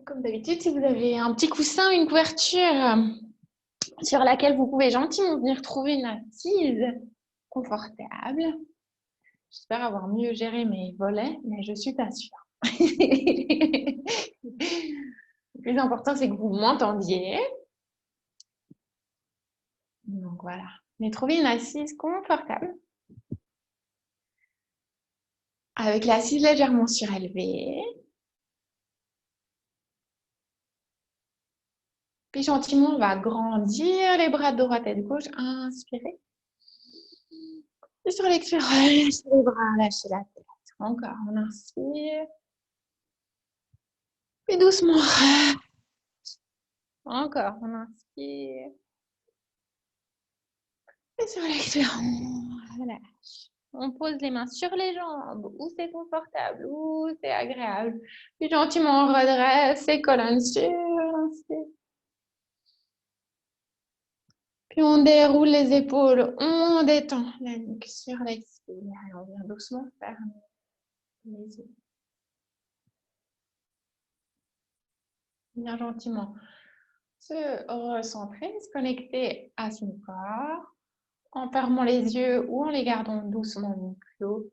Comme d'habitude, si vous avez un petit coussin, une couverture sur laquelle vous pouvez gentiment venir trouver une assise confortable. J'espère avoir mieux géré mes volets, mais je suis pas sûre. Le plus important, c'est que vous m'entendiez. Donc voilà. Mais trouvez une assise confortable avec l'assise légèrement surélevée. Puis gentiment, on va grandir les bras de droite et de gauche. Inspirez. Et sur l'expiration, lâchez les bras, lâchez la tête. Encore, on inspire. Et doucement. Encore, on inspire. Et sur l'expiration, on lâche. On pose les mains sur les jambes, où c'est confortable, où c'est agréable. Puis gentiment, on redresse les colonnes sur l'inspire. Puis on déroule les épaules, on détend la nuque sur l'expire. Et on vient doucement fermer les yeux. Bien gentiment se recentrer, se connecter à son corps en fermant les yeux ou en les gardant doucement clos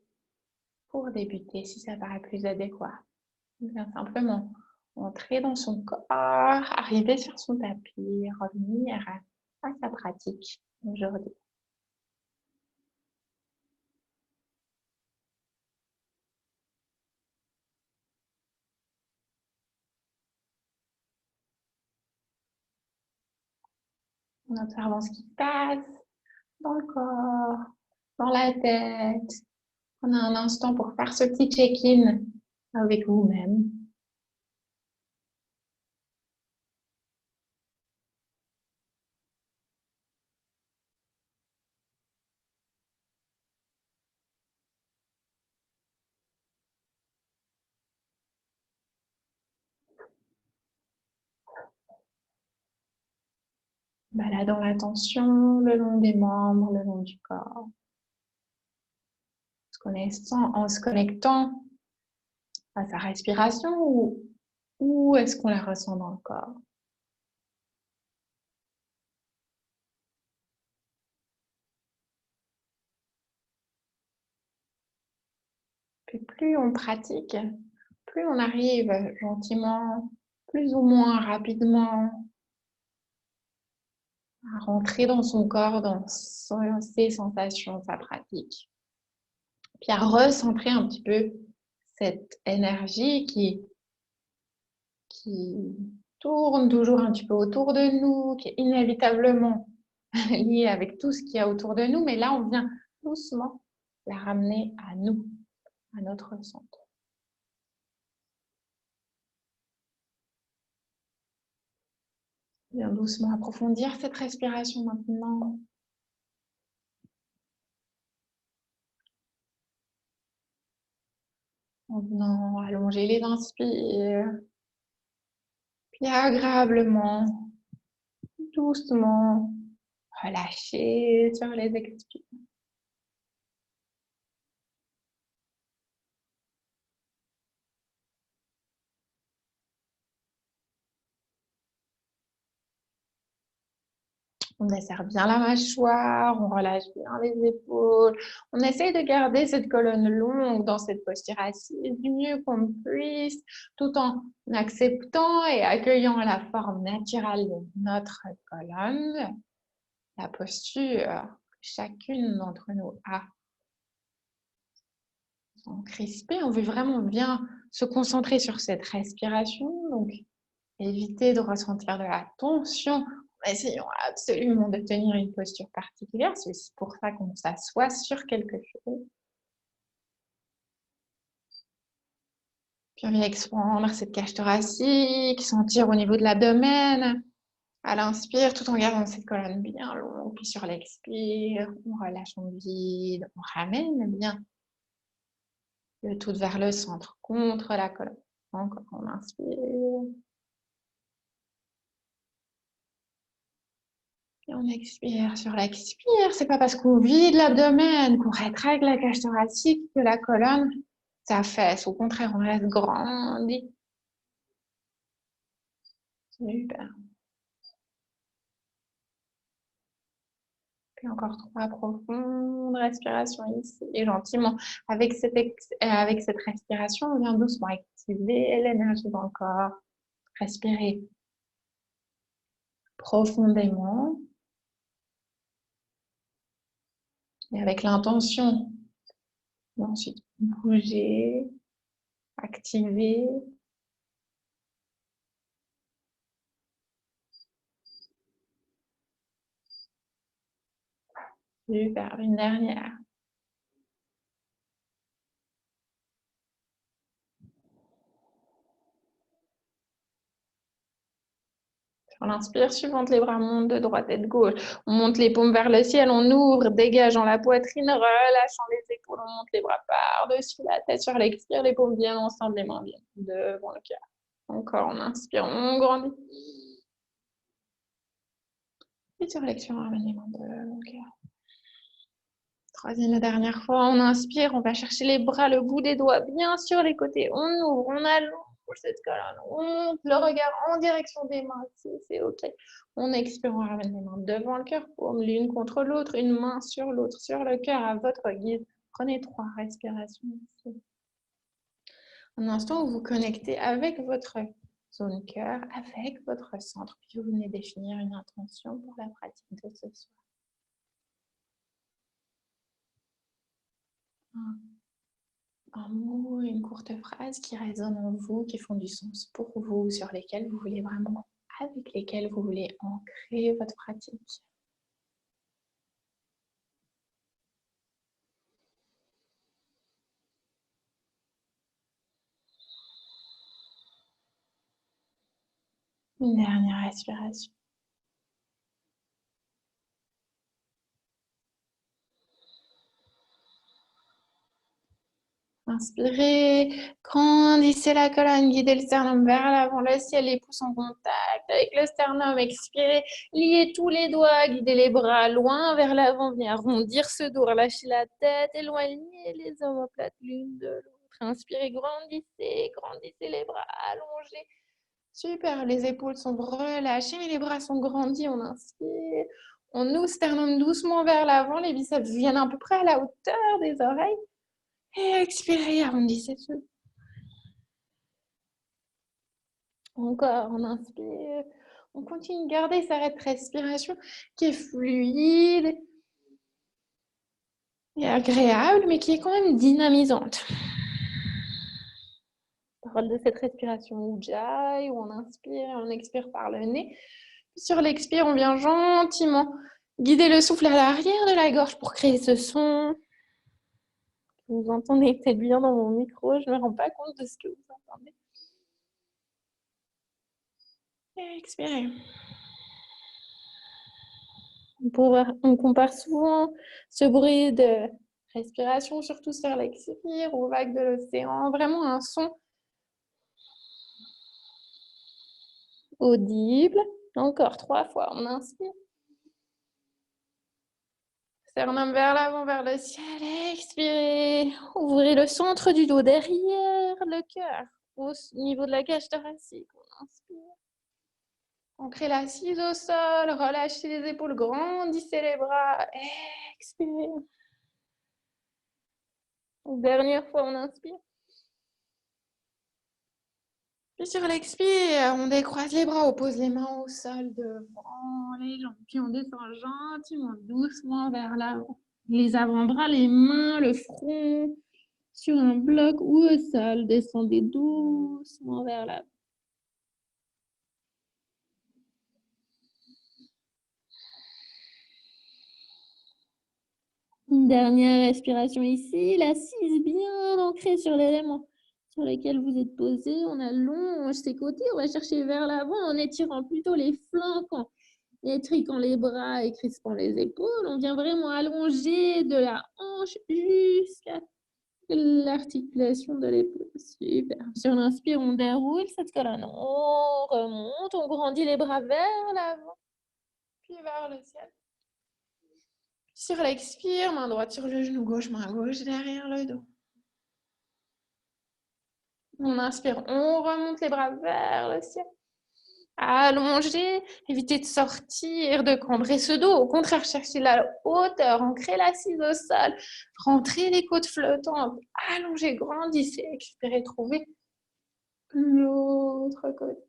pour débuter si ça paraît plus adéquat. Bien simplement entrer dans son corps, arriver sur son tapis, revenir à sa pratique aujourd'hui. En observant ce qui passe dans le corps, dans la tête. On a un instant pour faire ce petit check-in avec vous-même. Baladant l'attention le long des membres, le long du corps. En se connectant à sa respiration ou est-ce qu'on la ressent dans le corps? Puis plus on pratique, plus on arrive gentiment, plus ou moins rapidement à rentrer dans son corps, dans ses sensations, sa pratique. Puis à recentrer un petit peu cette énergie qui tourne toujours un petit peu autour de nous, qui est inévitablement liée avec tout ce qu'il y a autour de nous, mais là, on vient doucement la ramener à nous, à notre centre. Bien doucement approfondir cette respiration maintenant. En venant allonger les inspires, puis agréablement, doucement, relâcher sur les expires. On desserre bien la mâchoire, on relâche bien les épaules. On essaye de garder cette colonne longue dans cette posture assise du mieux qu'on puisse, tout en acceptant et accueillant la forme naturelle de notre colonne, la posture que chacune d'entre nous a. Sans crisper, on veut vraiment bien se concentrer sur cette respiration, donc éviter de ressentir de la tension. Essayons absolument de tenir une posture particulière. C'est aussi pour ça qu'on s'assoit sur quelque chose. Puis on vient expandre cette cage thoracique, sentir au niveau de l'abdomen. À l'inspire, tout en gardant cette colonne bien longue. Puis sur l'expire, on relâche, on vide, on ramène bien le tout vers le centre, contre la colonne. Encore, on inspire. Et on expire. Sur l'expire, c'est pas parce qu'on vide l'abdomen, qu'on rétracte la cage thoracique que la colonne s'affaisse. Au contraire, on reste grandi. Super. Puis encore 3 profondes respirations ici. Et gentiment, avec cette respiration, on vient doucement activer l'énergie dans le corps. Respirez profondément. Et avec l'intention d'ensuite bouger, activer. Super, une dernière. On inspire, suivante, les bras montent de droite et de gauche. On monte les paumes vers le ciel, on ouvre, dégageant la poitrine, relâchant les épaules, on monte les bras par-dessus la tête. Sur l'expire, les paumes bien ensemble, les mains bien devant le cœur. Encore, on inspire, on grandit. Et sur l'expire, on ramène les mains devant le cœur. Troisième et dernière fois, on inspire, on va chercher les bras, le bout des doigts bien sur les côtés. On ouvre, on allonge cette colonne, on monte le regard en direction des mains, si c'est OK. On expire, on ramène les mains devant le cœur, paume l'une contre l'autre, une main sur l'autre, sur le cœur, à votre guise. Prenez 3 respirations ici. Un instant où vous connectez avec votre zone cœur, avec votre centre, puis vous venez définir une intention pour la pratique de ce soir. Un mot, une courte phrase qui résonne en vous, qui font du sens pour vous, sur lesquels vous voulez vraiment, avec lesquels vous voulez ancrer votre pratique. Une dernière respiration. Inspirez, grandissez la colonne, guidez le sternum vers l'avant, le ciel, les pouces en contact avec le sternum. Expirez, liez tous les doigts, guidez les bras loin vers l'avant, venez arrondir ce dos, relâchez la tête, éloignez les omoplates l'une de l'autre. Inspirez, grandissez, grandissez les bras, allongez. Super, les épaules sont relâchées, mais les bras sont grandis. On inspire, on ouvre sternum doucement vers l'avant, les biceps viennent à peu près à la hauteur des oreilles. Et expirez, arrondissez tout. Encore, on inspire. On continue de garder cette respiration qui est fluide et agréable, mais qui est quand même dynamisante. Parole de cette respiration Ujjayi, où on inspire et on expire par le nez. Sur l'expire, on vient gentiment guider le souffle à l'arrière de la gorge pour créer ce son. Vous entendez peut-être bien dans mon micro, je ne me rends pas compte de ce que vous entendez. Et expirez. On compare souvent ce bruit de respiration, surtout sur l'expire, aux vagues de l'océan. Vraiment un son audible. Encore 3 fois, on inspire. Sternum vers l'avant, vers le ciel. Expirez. Ouvrez le centre du dos derrière le cœur, au niveau de la cage thoracique. On inspire. Ancrez l'assise au sol, relâchez les épaules, grandissez les bras. Expirez. Dernière fois, on inspire. Puis sur l'expire, on décroise les bras, on pose les mains au sol devant les jambes. Puis on descend gentiment, doucement vers l'avant. Les avant-bras, les mains, le front sur un bloc ou au sol. Descendez doucement vers l'avant. Une dernière respiration ici, l'assise bien ancrée sur l'élément sur lequel vous êtes posé. On allonge ses côtés, on va chercher vers l'avant en étirant plutôt les flancs, en étriquant les bras et crispant les épaules. On vient vraiment allonger de la hanche jusqu'à l'articulation de l'épaule. Super. Sur l'inspire, on déroule cette colonne. On remonte, on grandit les bras vers l'avant, puis vers le ciel. Sur l'expire, main droite sur le genou gauche, main gauche derrière le dos. On inspire, on remonte les bras vers le ciel. Allonger, éviter de sortir, de cambrer ce dos. Au contraire, chercher la hauteur, ancrer l'assise au sol, rentrer les côtes flottantes, allonger, grandissez, expirez, trouvez l'autre côté.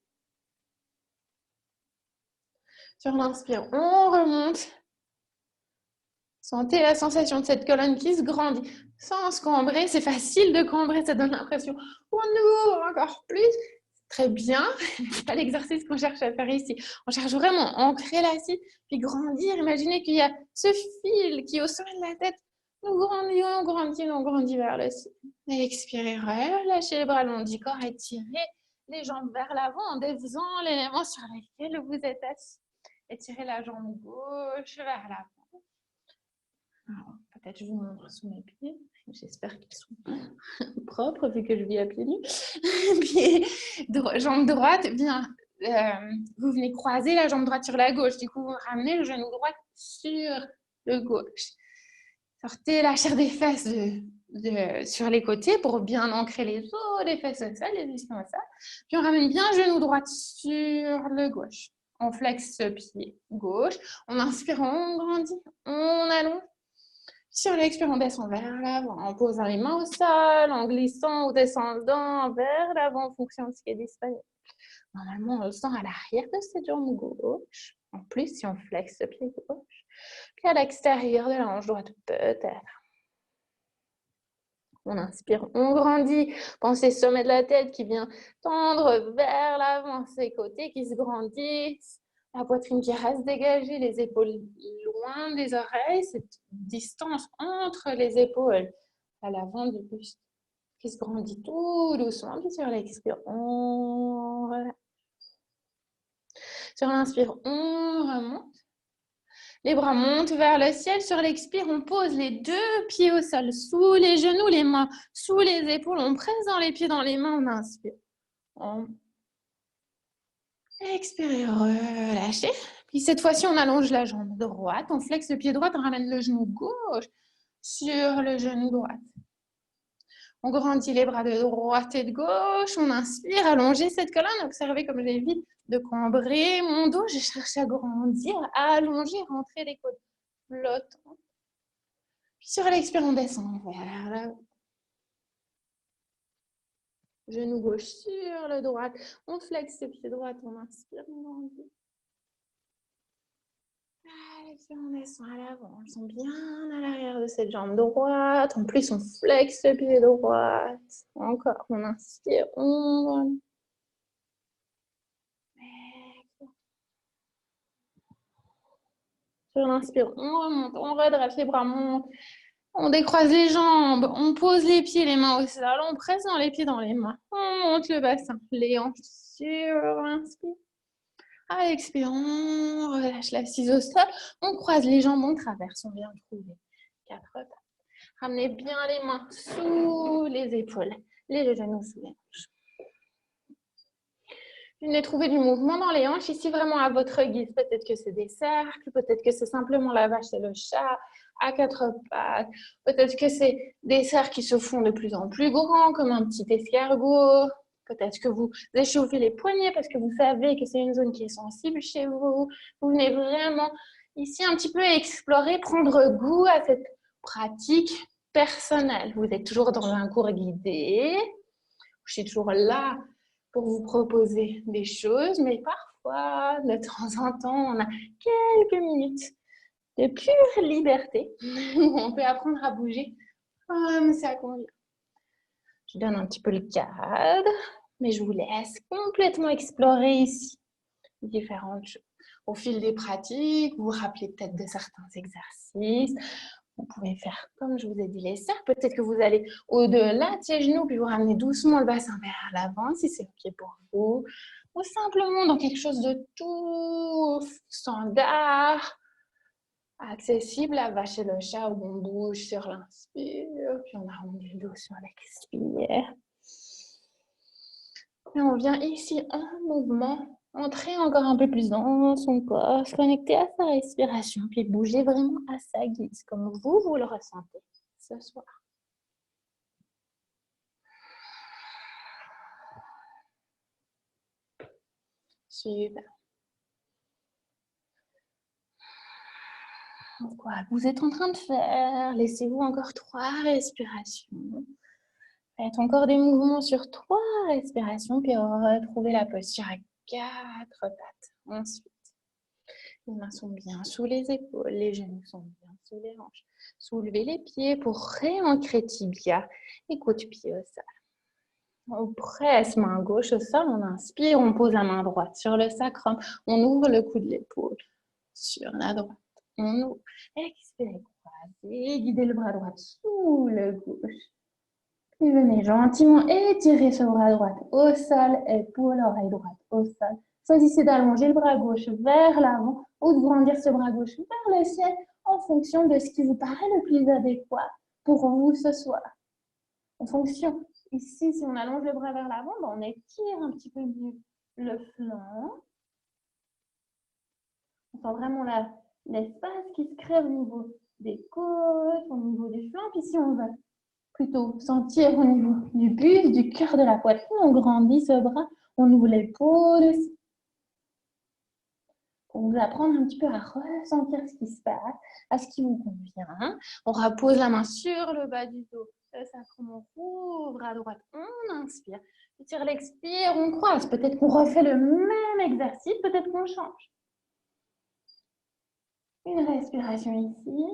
Sur l'inspire, on remonte. Sentez la sensation de cette colonne qui se grandit sans se cambrer. C'est facile de cambrer, ça donne l'impression. On ouvre encore plus. Très bien. C'est pas l'exercice qu'on cherche à faire ici. On cherche vraiment à ancrer l'assise, puis grandir. Imaginez qu'il y a ce fil qui est au sommet de la tête. On grandit vers le ciel. Expirez, relâchez les bras longs du corps, étirez les jambes vers l'avant en défaisant l'élément sur lequel vous êtes assis. Étirez la jambe gauche vers l'avant. Peut-être je vous montre sous mes pieds. J'espère qu'ils sont propres vu que je vis à pieds nus. Pied, jambe droite, bien. Vous venez croiser la jambe droite sur la gauche. Du coup, vous ramenez le genou droit sur le gauche. Sortez la chair des fesses sur les côtés pour bien ancrer les os, les fesses au sol, les muscles au sol. Puis on ramène bien le genou droit sur le gauche. On flexe ce pied gauche. On inspire, on grandit, on allonge. Sur l'expire, on descend vers l'avant en posant les mains au sol, en glissant ou descendant vers l'avant en fonction de ce qui est disponible. Normalement, on le sent à l'arrière de cette jambe gauche. En plus, si on flexe le pied gauche. Puis à l'extérieur de la hanche droite, peut-être. On inspire, on grandit. Pensez sommet de la tête qui vient tendre vers l'avant, ses côtés qui se grandissent. La poitrine qui reste dégagée, les épaules loin des oreilles, cette distance entre les épaules à l'avant du buste qui se grandit tout doucement. Puis sur l'expire, on relâche. Sur l'inspire, on remonte. Les bras montent vers le ciel. Sur l'expire, on pose les deux pieds au sol, sous les genoux, les mains sous les épaules. On presse dans les pieds dans les mains. On inspire. On expirez, relâchez. Puis cette fois-ci, on allonge la jambe droite. On flexe le pied droit. On ramène le genou gauche sur le genou droit. On grandit les bras de droite et de gauche. On inspire, allongez cette colonne. Observez comme j'évite de cambrer mon dos. Je cherche à grandir, à allonger, rentrer les côtes flottantes. Puis sur l'expire, on descend vers là. Genou gauche sur le droit. On flexe le pied droit. On inspire, on grandit. Allez, on descend à l'avant. On sent bien à l'arrière de cette jambe droite. En plus, on flexe le pied droit. Encore, on inspire, on grandit. Sur l'inspire, on remonte, on redresse les bras, on décroise les jambes, on pose les pieds, les mains au sol, on presse dans les pieds dans les mains, on monte le bassin, les hanches sur l'inspire. À l'expire, on relâche l'assise au sol, on croise les jambes, on traverse, on vient trouver 4 pattes. Ramenez bien les mains sous les épaules, les genoux sous les hanches. Venez trouver du mouvement dans les hanches, ici vraiment à votre guise. Peut-être que c'est des cercles, peut-être que c'est simplement la vache et le chat à 4 pattes. Peut-être que c'est des cercles qui se font de plus en plus grands, comme un petit escargot. Peut-être que vous échauffez les poignets parce que vous savez que c'est une zone qui est sensible chez vous. Vous venez vraiment ici un petit peu explorer, prendre goût à cette pratique personnelle. Vous êtes toujours dans un cours guidé. Je suis toujours là pour vous proposer des choses, mais parfois, de temps en temps, on a quelques minutes de pure liberté où on peut apprendre à bouger comme ça convient. Je donne un petit peu le cadre, mais je vous laisse complètement explorer ici différentes choses. Au fil des pratiques, vous vous rappelez peut-être de certains exercices. Vous pouvez faire comme je vous ai dit les cercles. Peut-être que vous allez au-delà de ces genoux, puis vous ramenez doucement le bassin vers l'avant, si c'est OK pour vous. Ou simplement dans quelque chose de tout standard, accessible, la vache et le chat, où on bouge sur l'inspire, puis on arrondit le dos sur l'expire. Et on vient ici en mouvement, entrer encore un peu plus dans son corps, se connecter à sa respiration, puis bouger vraiment à sa guise, comme vous le ressentez ce soir. Super. Quoi vous êtes en train de faire? Laissez-vous encore 3 respirations. Faites encore des mouvements sur 3 respirations, puis retrouvez la posture à 4 pattes. Ensuite, les mains sont bien sous les épaules, les genoux sont bien sous les hanches. Soulevez les pieds pour réancrer tibia et coude-pied au sol. On presse main gauche au sol, on inspire, on pose la main droite sur le sacrum, on ouvre le cou de l'épaule sur la droite, on ouvre, expirez, croisez, guidez le bras droit sous le gauche. Puis venez gentiment étirer ce bras droit au sol, épaule, oreille droite au sol. Choisissez d'allonger le bras gauche vers l'avant ou de grandir ce bras gauche vers le ciel en fonction de ce qui vous paraît le plus adéquat pour vous ce soir. En fonction, ici, si on allonge le bras vers l'avant, on étire un petit peu mieux le flanc. On sent vraiment l'espace qui se crée au niveau des côtes, au niveau du flanc. Puis si on veut plutôt sentir au niveau du buste, du cœur de la poitrine, on grandit ce bras, on ouvre l'épaule aussi. Pour vous apprendre un petit peu à ressentir ce qui se passe, à ce qui vous convient. On repose la main sur le bas du dos. Le sacrum, on ouvre à droite, on inspire. Sur l'expire, on croise. Peut-être qu'on refait le même exercice, peut-être qu'on change. Une respiration ici.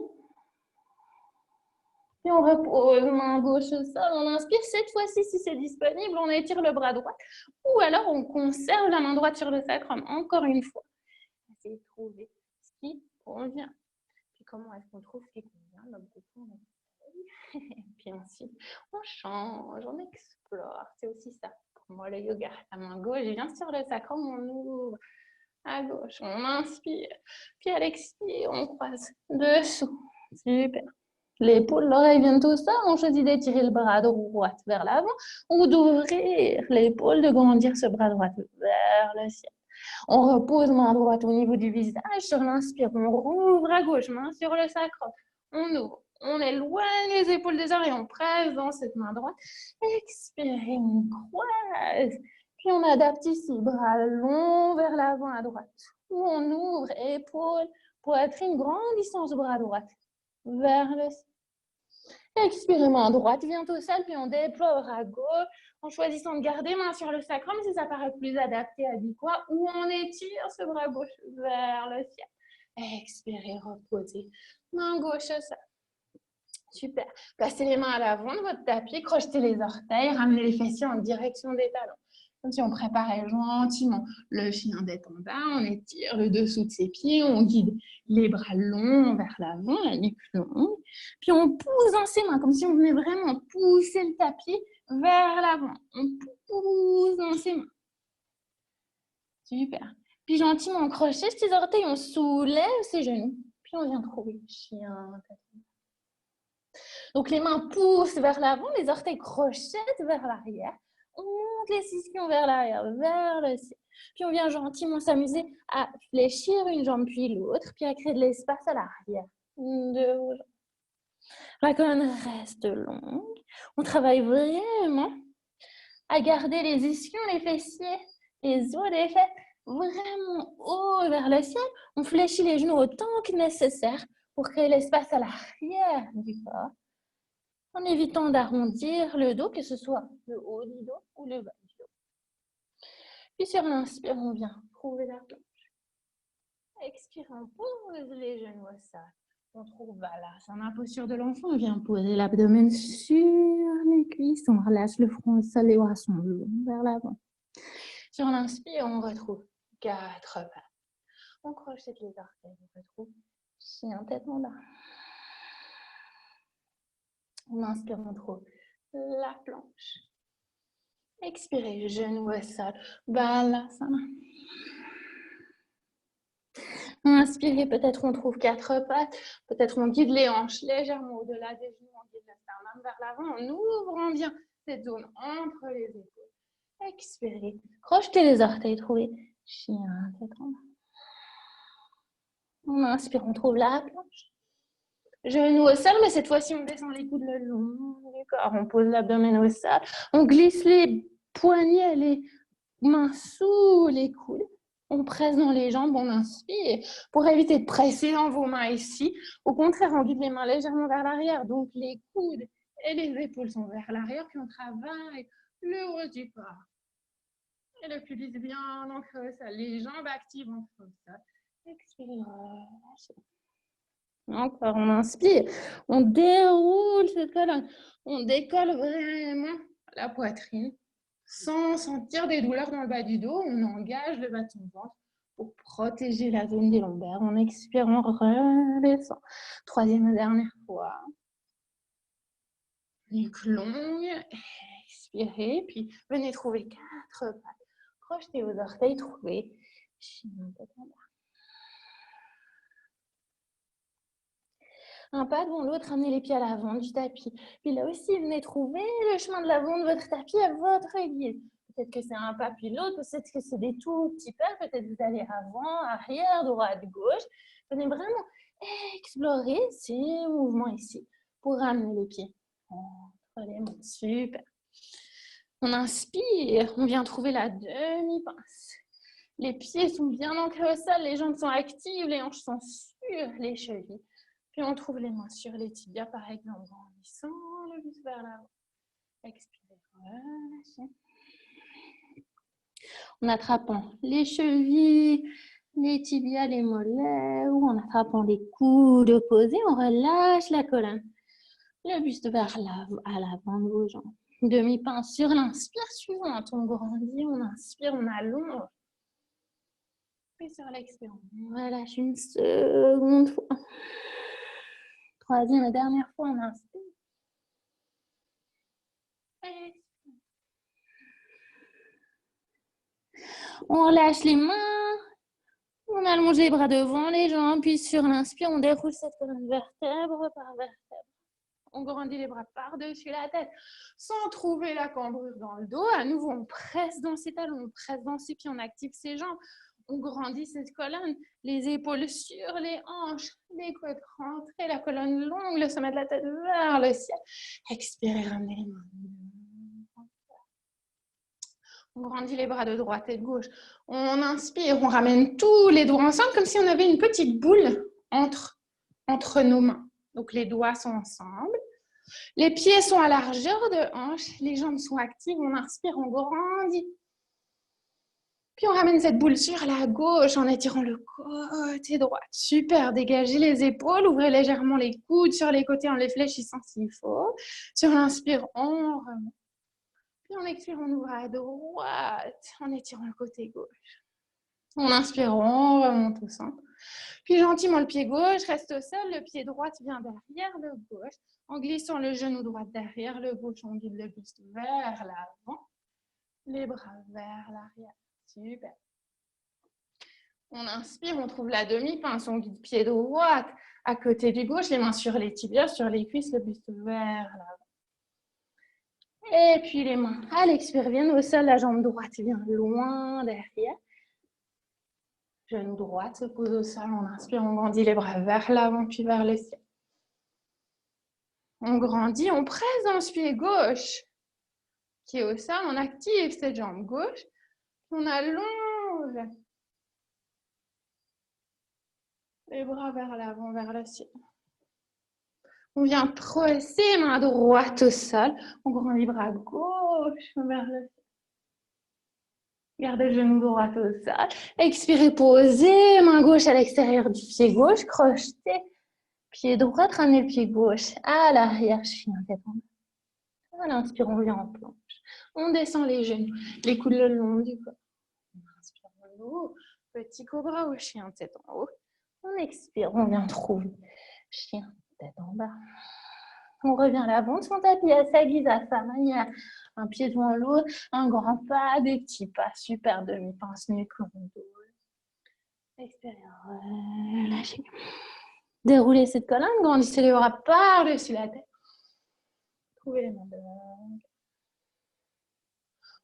Puis on repose, main gauche au sol, on inspire. Cette fois-ci, si c'est disponible, on étire le bras droit. Ou alors, on conserve la main droite sur le sacrum. Encore une fois. Essayez de trouver ce qui convient. Puis comment est-ce qu'on trouve ce qui convient? Donc, on puis ensuite, on change, on explore. C'est aussi ça. Pour moi, le yoga, la main gauche vient sur le sacrum, on ouvre à gauche, on inspire. Puis à l'expire, on croise dessous. Super. L'épaule, l'oreille vient tout ça. On choisit d'étirer le bras droit vers l'avant ou d'ouvrir l'épaule, de grandir ce bras droit vers le ciel. On repose main droite au niveau du visage. Sur l'inspire, on rouvre à gauche, main sur le sacrum. On ouvre. On éloigne les épaules des oreilles, on presse dans cette main droite. Expirez, on croise. Puis on adapte ici, bras longs vers l'avant à droite. Ou on ouvre, épaules, poitrine, grandissant ce bras droit vers le ciel. Expirez, main droite vient au sol, puis on déploie bras gauche en choisissant de garder main sur le sacrum si ça paraît plus adapté, adéquat, ou on étire ce bras gauche vers le ciel. Expirez, reposez. Main gauche au sol. Super. Placez les mains à l'avant de votre tapis, crochetez les orteils, ramenez les fessiers en direction des talons. Comme si on préparait gentiment le chien d'être en bas, on étire le dessous de ses pieds, on guide les bras longs vers l'avant, la nuque longue. Puis on pousse dans ses mains, comme si on venait vraiment pousser le tapis vers l'avant. On pousse dans ses mains. Super. Puis gentiment, on crochet ses orteils, on soulève ses genoux. Puis on vient trouver le chien. Donc les mains poussent vers l'avant, les orteils crochettent vers l'arrière. On monte les ischions vers l'arrière, vers le ciel. Puis on vient gentiment s'amuser à fléchir une jambe puis l'autre, puis à créer de l'espace à l'arrière de vos jambes. La colonne reste longue. On travaille vraiment à garder les ischions, les fessiers, les os des fesses vraiment haut vers le ciel. On fléchit les genoux autant que nécessaire pour créer l'espace à l'arrière du corps, en évitant d'arrondir le dos, que ce soit le haut du dos ou le bas du dos. Puis sur l'inspire, on vient trouver la planche. Expire, on pose les genoux au sol. On trouve Balasana, posture de l'enfant. On vient poser l'abdomen sur les cuisses. On relâche le front au sol, les bras sont longs vers l'avant. Sur l'inspire, on retrouve 4 pattes. On crochette les orteils. On retrouve chien tête en bas. On inspire, on trouve la planche. Expirez, genoux au sol, Balasana. Inspirez, peut-être on trouve 4 pattes, peut-être on guide les hanches légèrement au-delà des genoux, on guide le sternum vers l'avant, en ouvrant bien cette zone entre les épaules. Expirez, crochetez les orteils, trouvez chien, tête en bas. On inspire, on trouve la planche. Genoux au sol, mais cette fois-ci, on descend les coudes le long du corps. On pose l'abdomen au sol. On glisse les poignets, les mains sous les coudes. On presse dans les jambes, on inspire. Pour éviter de presser dans vos mains ici, au contraire, on guide les mains légèrement vers l'arrière. Donc, les coudes et les épaules sont vers l'arrière, puis on travaille le haut du corps. Et le pubis bien ancré au sol. Les jambes actives ancrées au sol. Expirez, relâchez. Encore, on inspire. On déroule cette colonne. On décolle vraiment la poitrine sans sentir des douleurs dans le bas du dos. On engage le bas de son ventre pour protéger la zone des lombaires. On expire, on redescend. Troisième et dernière fois. Nuque longue. Expirez. Puis venez trouver 4 pattes. Projetez vos orteils, trouvez. Un pas devant l'autre, ramenez les pieds à l'avant du tapis. Puis là aussi, venez trouver le chemin de l'avant de votre tapis à votre guide. Peut-être que c'est un pas puis l'autre, peut-être que c'est des tout petits pas, peut-être que vous allez avant, arrière, droite, gauche. Venez vraiment explorer ces mouvements ici pour ramener les pieds entre les mains. Super. On inspire, on vient trouver la demi-pince. Les pieds sont bien ancrés au sol, les jambes sont actives, les hanches sont sur les chevilles. Puis on trouve les mains sur les tibias, par exemple, en glissant le buste vers l'avant. Expirez, relâchez. En attrapant les chevilles, les tibias, les mollets, ou en attrapant les coudes opposés, on relâche la colonne. Le buste vers à l'avant de vos jambes. Demi-pince sur l'inspire suivante. On grandit, on inspire, on allonge. Puis sur l'expire, on relâche une seconde fois. Troisième et dernière fois, on inspire. On relâche les mains. On allonge les bras devant les jambes. Puis sur l'inspire, on déroule cette colonne vertèbre par vertèbre. On grandit les bras par-dessus la tête sans trouver la cambrure dans le dos. À nouveau, on presse dans ses talons, on presse dans ses pieds, on active ses jambes. On grandit cette colonne, les épaules sur les hanches, les coudes rentrés, la colonne longue, le sommet de la tête vers le ciel. Expirez, ramenez les mains. On grandit les bras de droite et de gauche. On inspire, on ramène tous les doigts ensemble comme si on avait une petite boule entre nos mains. Donc les doigts sont ensemble. Les pieds sont à largeur de hanche, les jambes sont actives, on inspire, on grandit. Puis on ramène cette boule sur la gauche en étirant le côté droit. Super, dégagez les épaules, ouvrez légèrement les coudes sur les côtés en les fléchissant s'il faut. Sur l'inspire, on remonte. Puis on expire, on ouvre à droite en étirant le côté gauche. On inspire, on remonte au centre. Puis gentiment, le pied gauche reste au sol, le pied droit vient derrière le gauche. En glissant le genou droit derrière le gauche, on guide le buste vers l'avant, les bras vers l'arrière. Super. On inspire, on trouve la demi-pince, on guide pied droit à côté du gauche, les mains sur les tibias, sur les cuisses, le buste vers l'avant. Et puis les mains à l'expire viennent au sol, la jambe droite vient loin derrière. Genou droit se pose au sol, on inspire, on grandit les bras vers l'avant puis vers le ciel. On grandit, on presse dans ce pied gauche qui est au sol, on active cette jambe gauche, on allonge les bras vers l'avant, vers le ciel. On vient presser main droite au sol, on grandit bras gauche vers le ciel. Gardez le genou droit au sol. Expirez, posez main gauche à l'extérieur du pied gauche, crochetez. Pied droit, ramenez le pied gauche à l'arrière, chien tête en bas. Voilà, inspire, on vient en planche. On descend les genoux, les coudes le long du corps. On inspire en haut, petit cobra ou chien tête en haut. On expire, on vient trouver chien tête en bas. On revient à l'avant de son tapis à sa guise, à sa manière. Un pied devant l'autre, un grand pas, des petits pas. Super, demi-pince, nuque, long dos. Expirez, relâchez. Déroulez cette colonne, grandissez les bras par-dessus la tête. Trouvez les mains devant.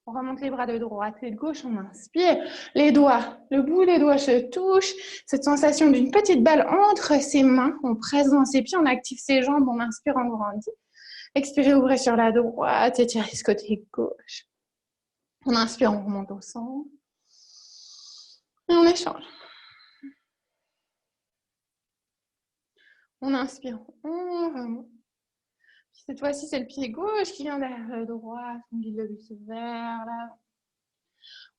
On remonte les bras de droite et de gauche, on inspire. Les doigts, le bout des doigts se touche. Cette sensation d'une petite balle entre ses mains. On presse dans ses pieds, on active ses jambes, on inspire, on grandit. Expirez, ouvrez sur la droite, étirez ce côté gauche. On inspire, on remonte au centre. Et on échange. On inspire, on remonte. Puis cette fois-ci, c'est le pied gauche qui vient derrière le droit. On guide le buste vers l'avant.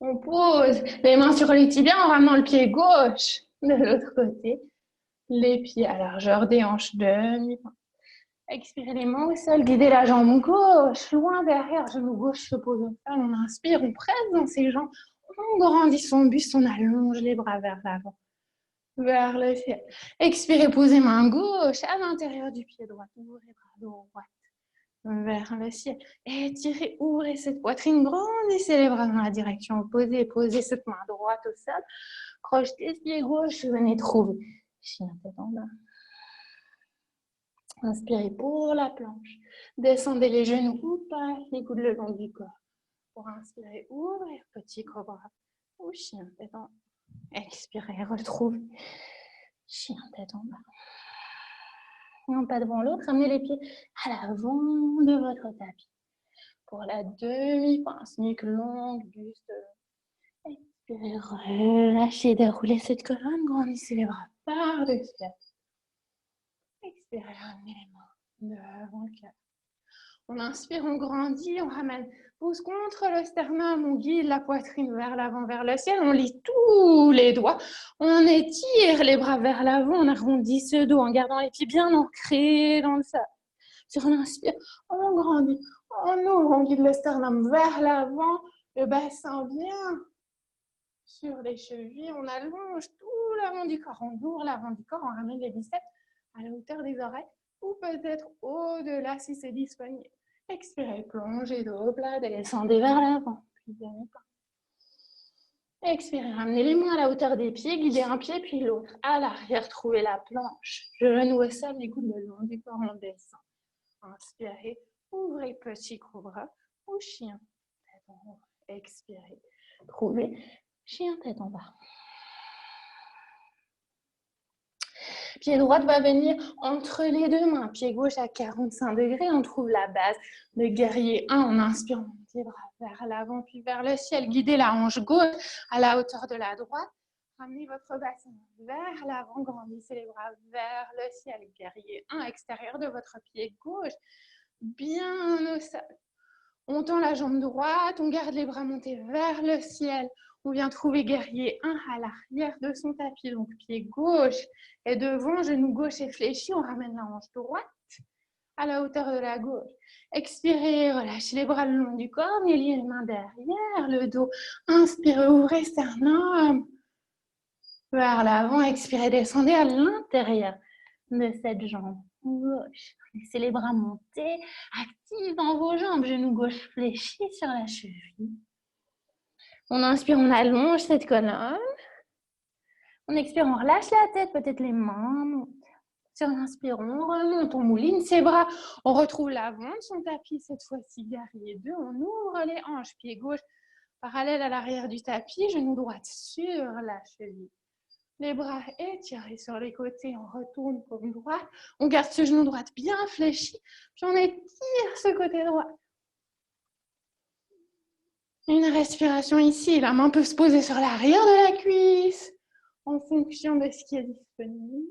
On pose les mains sur les tibias en ramenant le pied gauche de l'autre côté. Les pieds à largeur des hanches, demi-point. Expirez les mains au sol, guidez la jambe gauche, loin derrière, genou gauche se pose au sol. On inspire, on presse dans ses jambes, on grandit son buste, on allonge les bras vers l'avant, vers le ciel. Expirez, posez main gauche à l'intérieur du pied droit, ouvrez bras droit vers le ciel. Étirez, ouvrez cette poitrine, grandissez les bras dans la direction opposée, posez cette main droite au sol, crochetez ce pied gauche, venez trouver chien tête en bas. Inspirez pour la planche. Descendez les genoux ou pas, les coudes le long du corps. Pour inspirer, ouvrir, petit cobra ou chien tête en bas. Expirez, retrouvez. Chien tête en bas. Un pas devant l'autre, ramenez les pieds à l'avant de votre tapis. Pour la demi-pince, nuque longue, buste. Expirez, relâchez, déroulez cette colonne, grandissez les bras par-dessus. Expirez, ramenez les mains devant le cœur. On inspire, on grandit, on ramène, pousse contre le sternum, on guide la poitrine vers l'avant, vers le ciel, on lie tous les doigts, on étire les bras vers l'avant, on arrondit ce dos en gardant les pieds bien ancrés dans le sol. Sur l'inspire, on grandit, on ouvre, on guide le sternum vers l'avant, le bassin bien sur les chevilles, on allonge tout l'avant du corps, on ouvre l'avant du corps, on ramène les biceps à la hauteur des oreilles ou peut-être au-delà si c'est disponible. Expirez, plongez dos plat, descendez vers l'avant, puis demi-pas. Expirez, ramenez les mains à la hauteur des pieds, guidez un pied puis l'autre. À l'arrière, trouvez la planche. Genou au sol, les coudes le long du corps, on descend. Inspirez, ouvrez petit cobra ou chien tête en haut. Expirez, trouvez chien tête en bas. Pied droit va venir entre les deux mains. Pied gauche à 45 degrés. On trouve la base de guerrier 1. On inspire, on monte les bras vers l'avant puis vers le ciel. Guidez la hanche gauche à la hauteur de la droite. Ramenez votre bassin vers l'avant. Grandissez les bras vers le ciel. Guerrier 1, extérieur de votre pied gauche. Bien au sol. On tend la jambe droite. On garde les bras montés vers le ciel. On vient trouver guerrier 1 à l'arrière de son tapis, donc pied gauche et devant, genou gauche est fléchi, on ramène la hanche droite à la hauteur de la gauche. Expirez, relâchez les bras le long du corps, liez les mains derrière le dos. Inspirez, ouvrez sternum vers l'avant, expirez, descendez à l'intérieur de cette jambe gauche. Laissez les bras monter, actifs dans vos jambes, genou gauche fléchi sur la cheville. On inspire, on allonge cette colonne. On expire, on relâche la tête, peut-être les mains. Sur l'inspire, on remonte, on mouline ses bras. On retrouve l'avant de son tapis, cette fois-ci guerrier 2. On ouvre les hanches, pied gauche parallèle à l'arrière du tapis, genou droit sur la cheville. Les bras étirés sur les côtés, on retourne paume droite. On garde ce genou droit bien fléchi, puis on étire ce côté droit. Une respiration ici, la main peut se poser sur l'arrière de la cuisse en fonction de ce qui est disponible.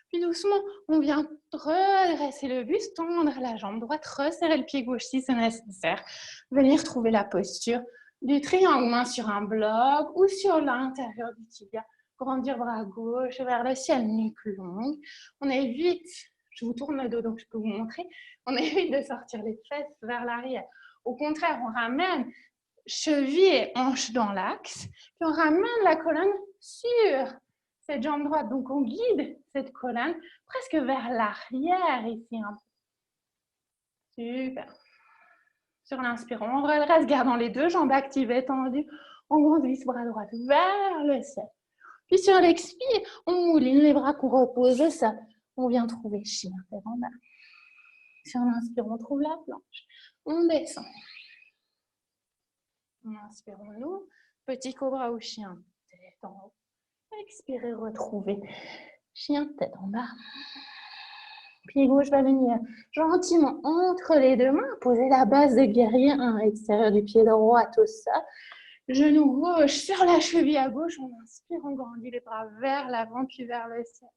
Puis doucement, on vient redresser le buste, tendre la jambe droite, resserrer le pied gauche si c'est nécessaire. Venir trouver la posture du triangle, main sur un bloc ou sur l'intérieur du tibia. Grandir bras gauche vers le ciel, nuque longue. On évite, je vous tourne le dos donc je peux vous montrer, on évite de sortir les fesses vers l'arrière. Au contraire, on ramène cheville et hanche dans l'axe, puis on ramène la colonne sur cette jambe droite. Donc, on guide cette colonne presque vers l'arrière ici. Super. Sur l'inspire, on redresse, gardant les deux jambes actives et tendues. On grandit bras droit vers le ciel. Puis sur l'expire, on mouline les bras qu'on repose au sol. On vient trouver chien tête en bas. Sur l'inspire, on trouve la planche. On descend. Inspirons-nous. Petit cobra ou chien tête en haut. Expirez, retrouvez. Chien tête en bas. Pied gauche va venir gentiment entre les deux mains. Posez la base de guerrier 1 à l'extérieur du pied droit au sol. Genou gauche sur la cheville à gauche. On inspire, on grandit les bras vers l'avant puis vers le ciel.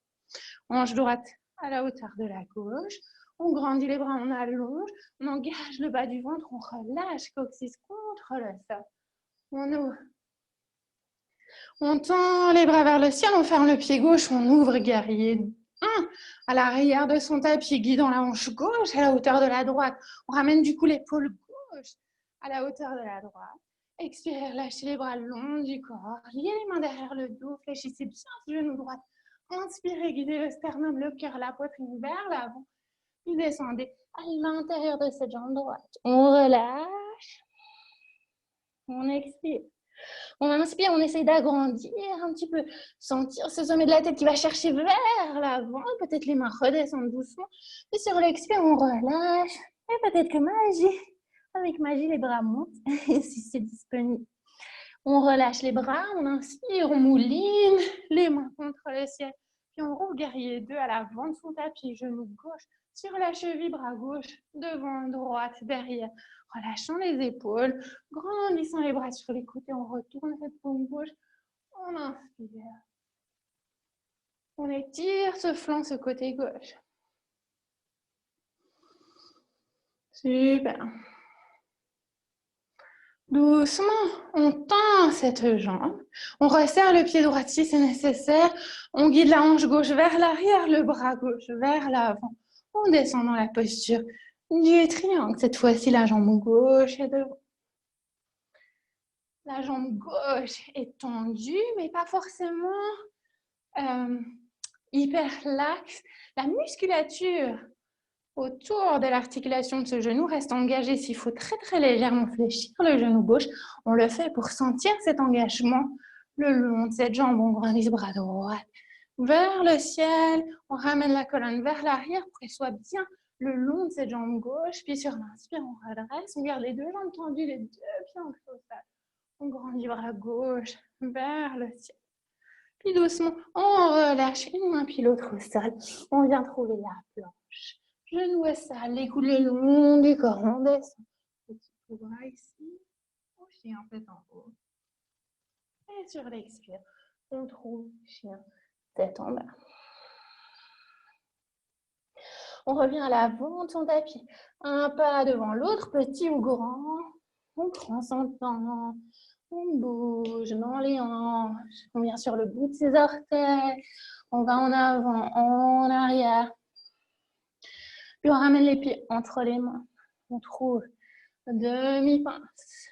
Hanche droite à la hauteur de la gauche. On grandit les bras, on allonge. On engage le bas du ventre, on relâche coccyx contre le sol. On ouvre. On tend les bras vers le ciel, on ferme le pied gauche, on ouvre guerrier 1 à l'arrière de son tapis, guidant la hanche gauche à la hauteur de la droite. On ramène du coup l'épaule gauche à la hauteur de la droite. Expirez, lâchez les bras le long du corps. Liez les mains derrière le dos, fléchissez bien le genou droit. Inspirez, guidez le sternum, le cœur, la poitrine vers l'avant. Vous descendez à l'intérieur de cette jambe droite. On relâche. On expire. On inspire, on essaye d'agrandir un petit peu, sentir ce sommet de la tête qui va chercher vers l'avant, peut-être les mains redescendent doucement, et sur l'expire, on relâche, et peut-être que avec magie, les bras montent, si c'est disponible. On relâche les bras, on inspire, on mouline les mains contre le ciel, puis on roule guerrier 2 à l'avant de son tapis, genou gauche sur la cheville, bras gauche, devant, droite, derrière. Relâchons les épaules, grandissant les bras sur les côtés, on retourne cette paume gauche, on inspire. On étire ce flanc, ce côté gauche. Super. Doucement, on tend cette jambe. On resserre le pied droit si c'est nécessaire. On guide la hanche gauche vers l'arrière, le bras gauche vers l'avant. On descend dans la posture du triangle. Cette fois-ci, la jambe gauche est devant. La jambe gauche est tendue, mais pas forcément hyper laxe. La musculature autour de l'articulation de ce genou reste engagée. S'il faut très très légèrement fléchir le genou gauche, on le fait pour sentir cet engagement le long de cette jambe. On grandit le bras droit vers le ciel. On ramène la colonne vers l'arrière pour qu'elle soit bien le long de cette jambe gauche. Puis sur l'inspire, on redresse. On garde les deux jambes tendues, les deux pieds en au sol. On grandit le bras gauche vers le ciel. Puis doucement, on relâche une main puis l'autre au sol. On vient trouver la planche. Genou à ça, les coudes le long du corps. On descend. Petit coup bras ici. On chien tête en haut. Et sur l'expire, on trouve chien tête en bas. On revient à l'avant de son tapis. Un pas devant l'autre, petit ou grand. On prend son temps. On bouge dans les hanches. On vient sur le bout de ses orteils. On va en avant, en arrière. Puis on ramène les pieds entre les mains. On trouve demi-pince.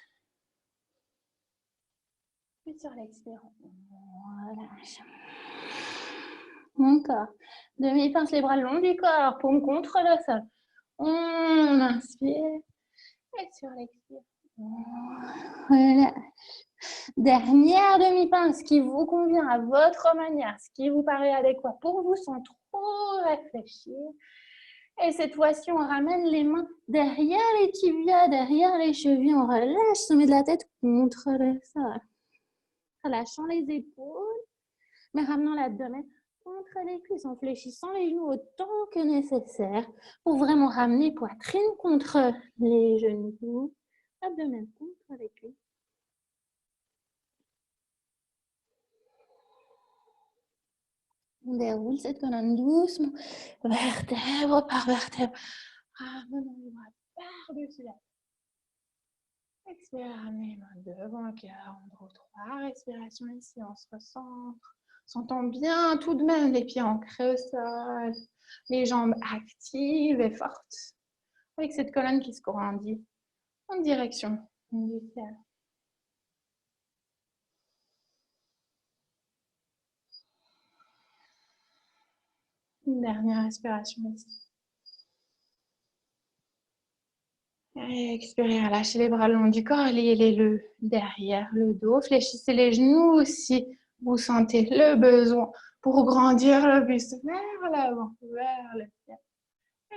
Puis sur l'expire, on relâche. Encore. Demi-pince, les bras le long du corps, paume contre le sol. On inspire. Et sur l'expire, on relâche. Dernière demi-pince qui vous convient à votre manière, ce qui vous paraît adéquat pour vous sans trop réfléchir. Et cette fois-ci, on ramène les mains derrière les tibias, derrière les chevilles. On relâche, sommet de la tête contre le sol. Relâchant les épaules, mais ramenant l'abdomen contre les cuisses, en fléchissant les genoux autant que nécessaire pour vraiment ramener poitrine contre les genoux, abdomen contre les cuisses. On déroule cette colonne doucement, vertèbre par vertèbre. Ramenons les bras par-dessus la tête. Expire, ramenez les mains devant le cœur. On trouve 3 respirations ici. On se recentre. Sentant bien tout de même les pieds ancrés au sol. Les jambes actives et fortes. Avec cette colonne qui se grandit en direction du ciel. Une dernière respiration ici. Et expirez, relâchez les bras le long du corps, liez-les derrière le dos, fléchissez les genoux si vous sentez le besoin pour grandir le buste vers l'avant, vers le ciel.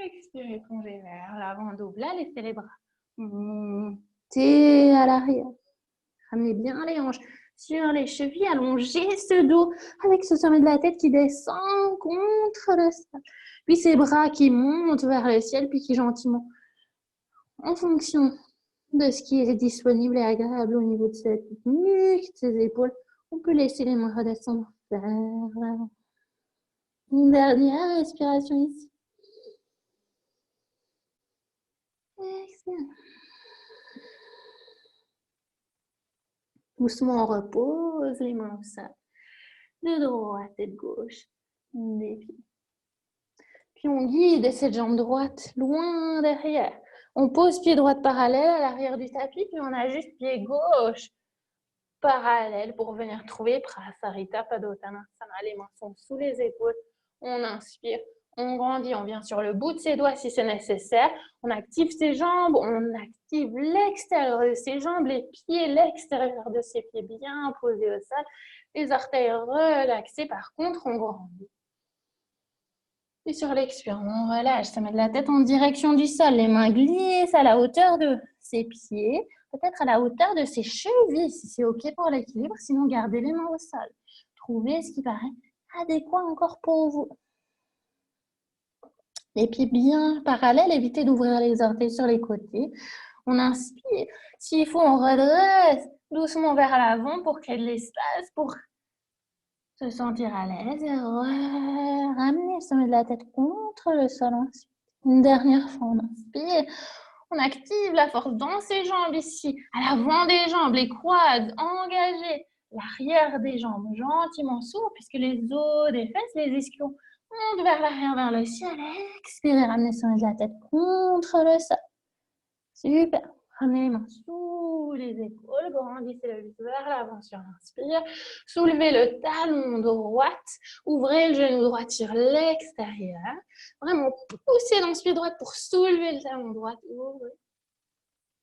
Expirez, plongez vers l'avant, double, laissez les bras montez à l'arrière. Ramenez bien les hanches sur les chevilles, allongez ce dos avec ce sommet de la tête qui descend contre le sol. Puis ces bras qui montent vers le ciel, puis qui gentiment, en fonction de ce qui est disponible et agréable au niveau de cette nuque, de ses épaules. On peut laisser les mains redescendre vers l'avant. Une dernière respiration ici. Expire. Doucement, on repose les mains au sol, de droite et de gauche, des pieds. Puis on guide cette jambe droite loin derrière. On pose pied droit parallèle à l'arrière du tapis, puis on ajuste pied gauche parallèle pour venir trouver Prasarita Padottanasana. Les mains sont sous les épaules. On inspire, on grandit, on vient sur le bout de ses doigts si c'est nécessaire. On active ses jambes, on active l'extérieur de ses jambes, les pieds, l'extérieur de ses pieds bien posés au sol. Les orteils relaxés. Par contre, on grandit. Et sur l'expire, on relâche, ça met de la tête en direction du sol. Les mains glissent à la hauteur de ses pieds, peut-être à la hauteur de ses chevilles, si c'est OK pour l'équilibre. Sinon, gardez les mains au sol. Trouvez ce qui paraît adéquat encore pour vous. Les pieds bien parallèles, évitez d'ouvrir les orteils sur les côtés. On inspire. S'il faut, on redresse doucement vers l'avant pour créer de l'espace, pour se sentir à l'aise et ramener le sommet de la tête contre le sol. Ensuite, une dernière fois, on inspire. On active la force dans ses jambes ici, à l'avant des jambes, les quads engagés, l'arrière des jambes gentiment s'ouvre puisque les os des fesses, les ischions montent vers l'arrière, vers le ciel. Expirez, ramenez le sommet de la tête contre le sol. Super. Ramenez les mains sous les épaules, grandissez le buste vers l'avant sur l'inspire. Soulevez le talon droit, ouvrez le genou droit sur l'extérieur. Vraiment poussez dans ce pied droit pour soulever le talon droit. Ouvrez.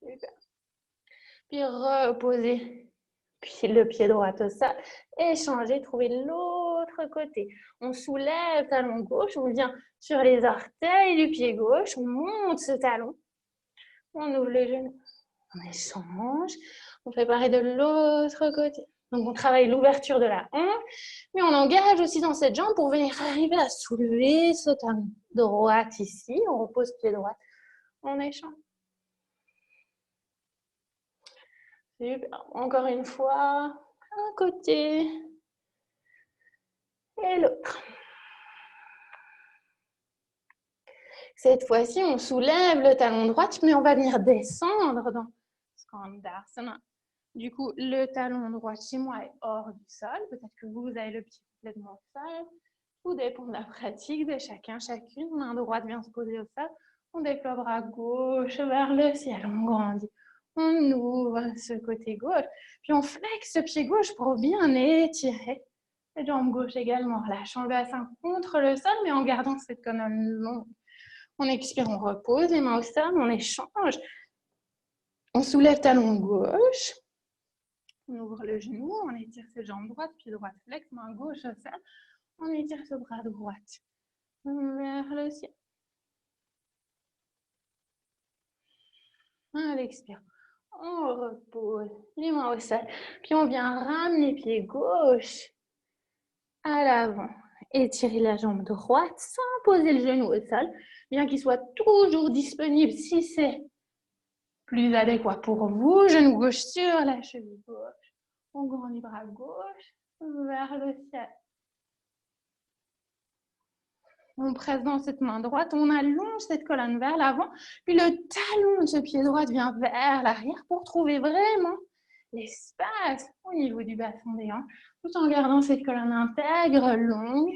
Super. Puis reposez puis le pied droit au sol. Échangez, trouvez l'autre côté. On soulève le talon gauche, on vient sur les orteils du pied gauche, on monte ce talon. On ouvre les genoux, on échange, on fait pareil de l'autre côté. Donc, on travaille l'ouverture de la hanche, mais on engage aussi dans cette jambe pour venir arriver à soulever ce talon droit ici. On repose pied droit, on échange. Super. Encore une fois, un côté et l'autre. Cette fois-ci, on soulève le talon droit, mais on va venir descendre dans Skandasana. Du coup, le talon droit chez moi est hors du sol. Peut-être que vous avez le pied complètement au sol. Tout dépend de la pratique de chacun, chacune. Main droite vient se poser au sol. On déploie bras gauche vers le ciel. On grandit. On ouvre ce côté gauche. Puis on flexe ce pied gauche pour bien étirer. La jambe gauche également. Relâchons le bassin contre le sol, mais en gardant cette colonne longue. On expire, on repose les mains au sol, on échange. On soulève talon gauche. On ouvre le genou, on étire cette jambe droite, pied droit flex, main gauche au sol. On étire ce bras droit vers le ciel. À l'expire, on repose les mains au sol. Puis on vient ramener pied gauche à l'avant. Étirez la jambe droite sans poser le genou au sol, bien qu'il soit toujours disponible si c'est plus adéquat pour vous. Genou gauche sur la cheville gauche. On grandit bras gauche vers le ciel. On presse dans cette main droite, on allonge cette colonne vers l'avant, puis le talon de ce pied droit vient vers l'arrière pour trouver vraiment l'espace au niveau du bassin des hanches, tout en gardant cette colonne intègre, longue,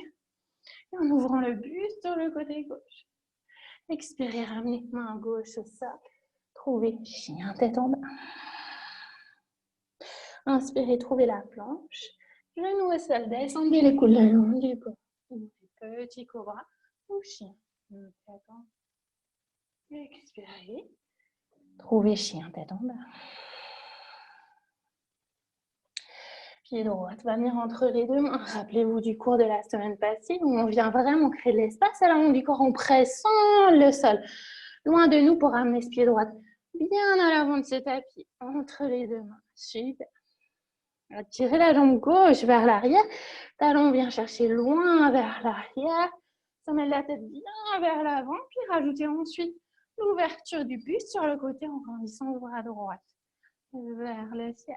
et en ouvrant le buste sur le côté gauche. Expirez, ramenez main gauche au sol, trouvez chien tête en bas. Inspirez, trouvez la planche, genou au sol, descendez les coudes le long du corps. Petit cobra ou chien. Expirez. Trouvez chien tête en bas. Pied droit va venir entre les deux mains. Rappelez-vous du cours de la semaine passée où on vient vraiment créer de l'espace à l'avant du corps en pressant le sol. Loin de nous pour amener ce pied droit bien à l'avant de ce tapis. Entre les deux mains. Super. Tirez la jambe gauche vers l'arrière. Talon vient chercher loin vers l'arrière. Sommet de la tête bien vers l'avant. Puis rajoutez ensuite l'ouverture du buste sur le côté en grandissant le bras droit vers le ciel.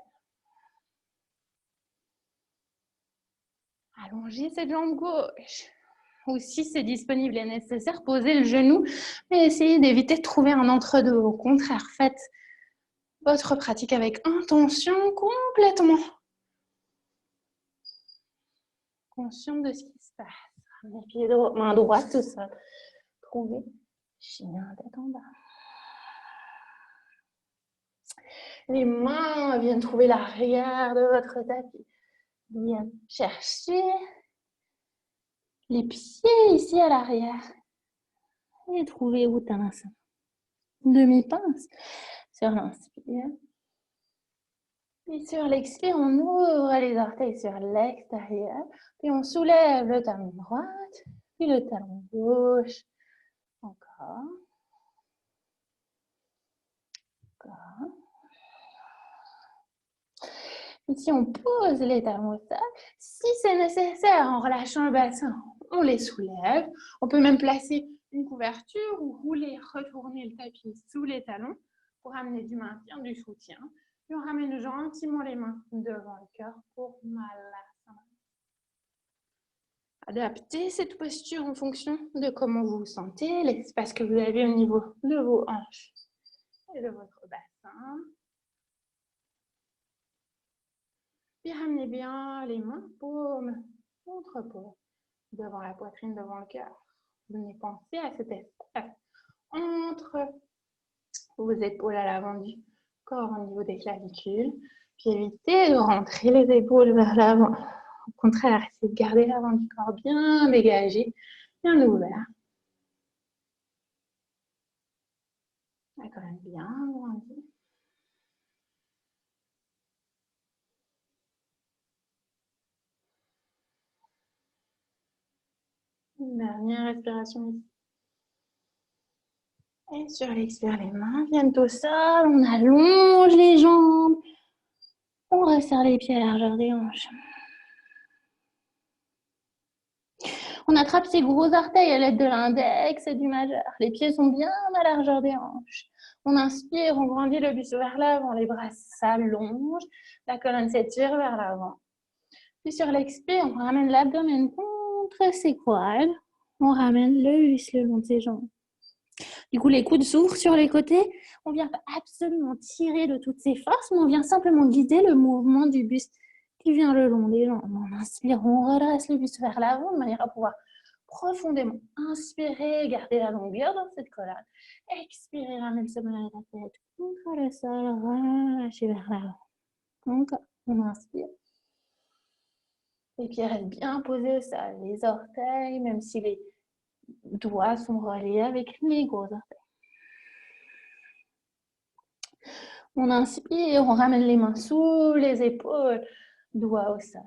Allongez cette jambe gauche. Ou si c'est disponible et nécessaire, posez le genou, mais essayez d'éviter de trouver un entre-deux. Au contraire, faites votre pratique avec intention complètement conscient de ce qui se passe. Les pieds droits, main droite, tout ça. Trouvez chien tête en bas. Les mains viennent trouver l'arrière de votre tapis. Viennent chercher les pieds ici à l'arrière. Et trouvez Uttanasana. Demi-pince sur l'inspire. Puis sur l'expire, on ouvre les orteils sur l'extérieur. Puis on soulève le talon droit, puis le talon gauche. Encore. Encore. Ici, on pose les talons au sol. Si c'est nécessaire, en relâchant le bassin, on les soulève. On peut même placer une couverture ou rouler, retourner le tapis sous les talons pour amener du maintien, du soutien. Puis on ramène gentiment les mains devant le cœur pour Malasana. Adaptez cette posture en fonction de comment vous vous sentez, l'espace que vous avez au niveau de vos hanches et de votre bassin. Puis ramenez bien les mains, paume contre paume, devant la poitrine, devant le cœur. Venez penser à cet espace entre vos épaules à l'avant du corps au niveau des clavicules. Puis évitez de rentrer les épaules vers l'avant. Au contraire, essayez de garder l'avant du corps bien dégagé, bien ouvert. La colonne bien agrandie. Une dernière respiration ici. Et sur l'expire, les mains viennent au sol. On allonge les jambes. On resserre les pieds à la largeur des hanches. On attrape ses gros orteils à l'aide de l'index et du majeur. Les pieds sont bien à la largeur des hanches. On inspire, on grandit le buste vers l'avant. Les bras s'allongent. La colonne s'étire vers l'avant. Puis sur l'expire, on ramène l'abdomen contre ses quads. On ramène le buste le long de ses jambes. Du coup, les coudes s'ouvrent sur les côtés. On ne vient pas absolument tirer de toutes ses forces, mais on vient simplement guider le mouvement du buste qui vient le long des jambes. On inspire, on redresse le buste vers l'avant de manière à pouvoir profondément inspirer, garder la longueur dans cette colonne. Expirer, ramène ce bonnet de la tête contre le sol, relâchez vers l'avant. Encore, on inspire. Les pieds restent bien posés au sol, les orteils, même si les doigts sont reliés avec les gros orteils. On inspire, on ramène les mains sous les épaules, doigts au sol.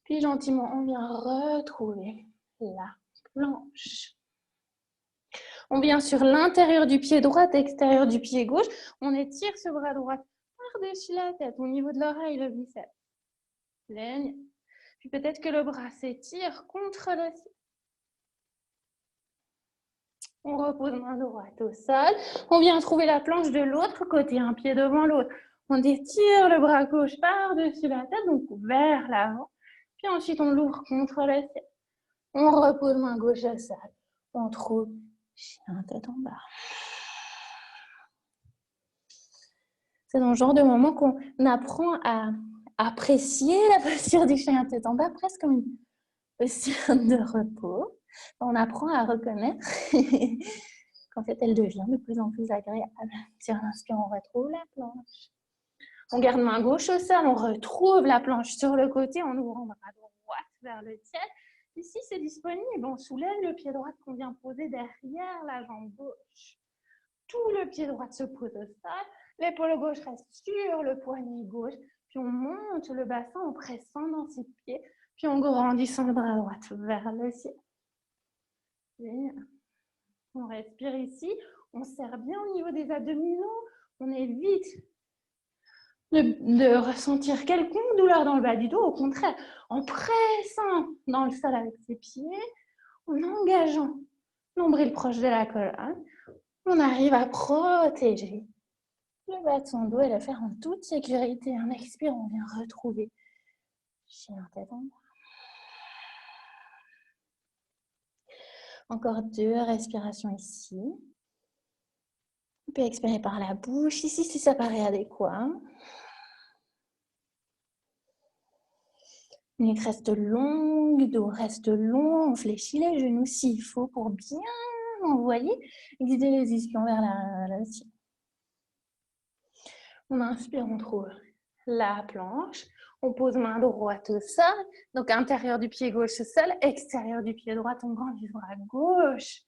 Puis gentiment, on vient retrouver la planche. On vient sur l'intérieur du pied droit, extérieur du pied gauche. On étire ce bras droit par-dessus la tête, au niveau de l'oreille, le biceps. Ligne. Puis peut-être que le bras s'étire contre le ciel. On repose main droite au sol. On vient trouver la planche de l'autre côté, un pied devant l'autre. On étire le bras gauche par-dessus la tête, donc vers l'avant. Puis ensuite, on l'ouvre contre le ciel. On repose main gauche au sol. On trouve chien tête en bas. C'est dans ce genre de moment qu'on apprend à apprécier la posture du chien tête en bas, presque comme une posture de repos. On apprend à reconnaître qu'en fait, elle devient de plus en plus agréable. Sur l'inspire, on retrouve la planche. On garde main gauche au sol, on retrouve la planche sur le côté en ouvrant bras droit vers le ciel. Ici, c'est disponible. On soulève le pied droit qu'on vient poser derrière la jambe gauche. Tout le pied droit se pose au sol. L'épaule gauche reste sur le poignet gauche. Puis on monte le bassin en pressant dans ses pieds. Puis en grandissant le bras droit vers le ciel. On respire ici. On serre bien au niveau des abdominaux. On évite de ressentir quelconque douleur dans le bas du dos. Au contraire, en pressant dans le sol avec ses pieds, en engageant nombril proche de la colonne, On arrive à protéger le bas de son dos et le faire en toute sécurité. On expire, on vient retrouver chien tête en bas. Encore 2 respirations ici. On peut expirer par la bouche, ici si ça paraît adéquat. Nuque reste longue, dos reste long, on fléchit les genoux s'il faut pour bien envoyer, guider les ischions vers le ciel. On inspire, on trouve la planche, on pose main droite au sol, donc intérieur du pied gauche au sol, extérieur du pied droit, on grandit les bras gauche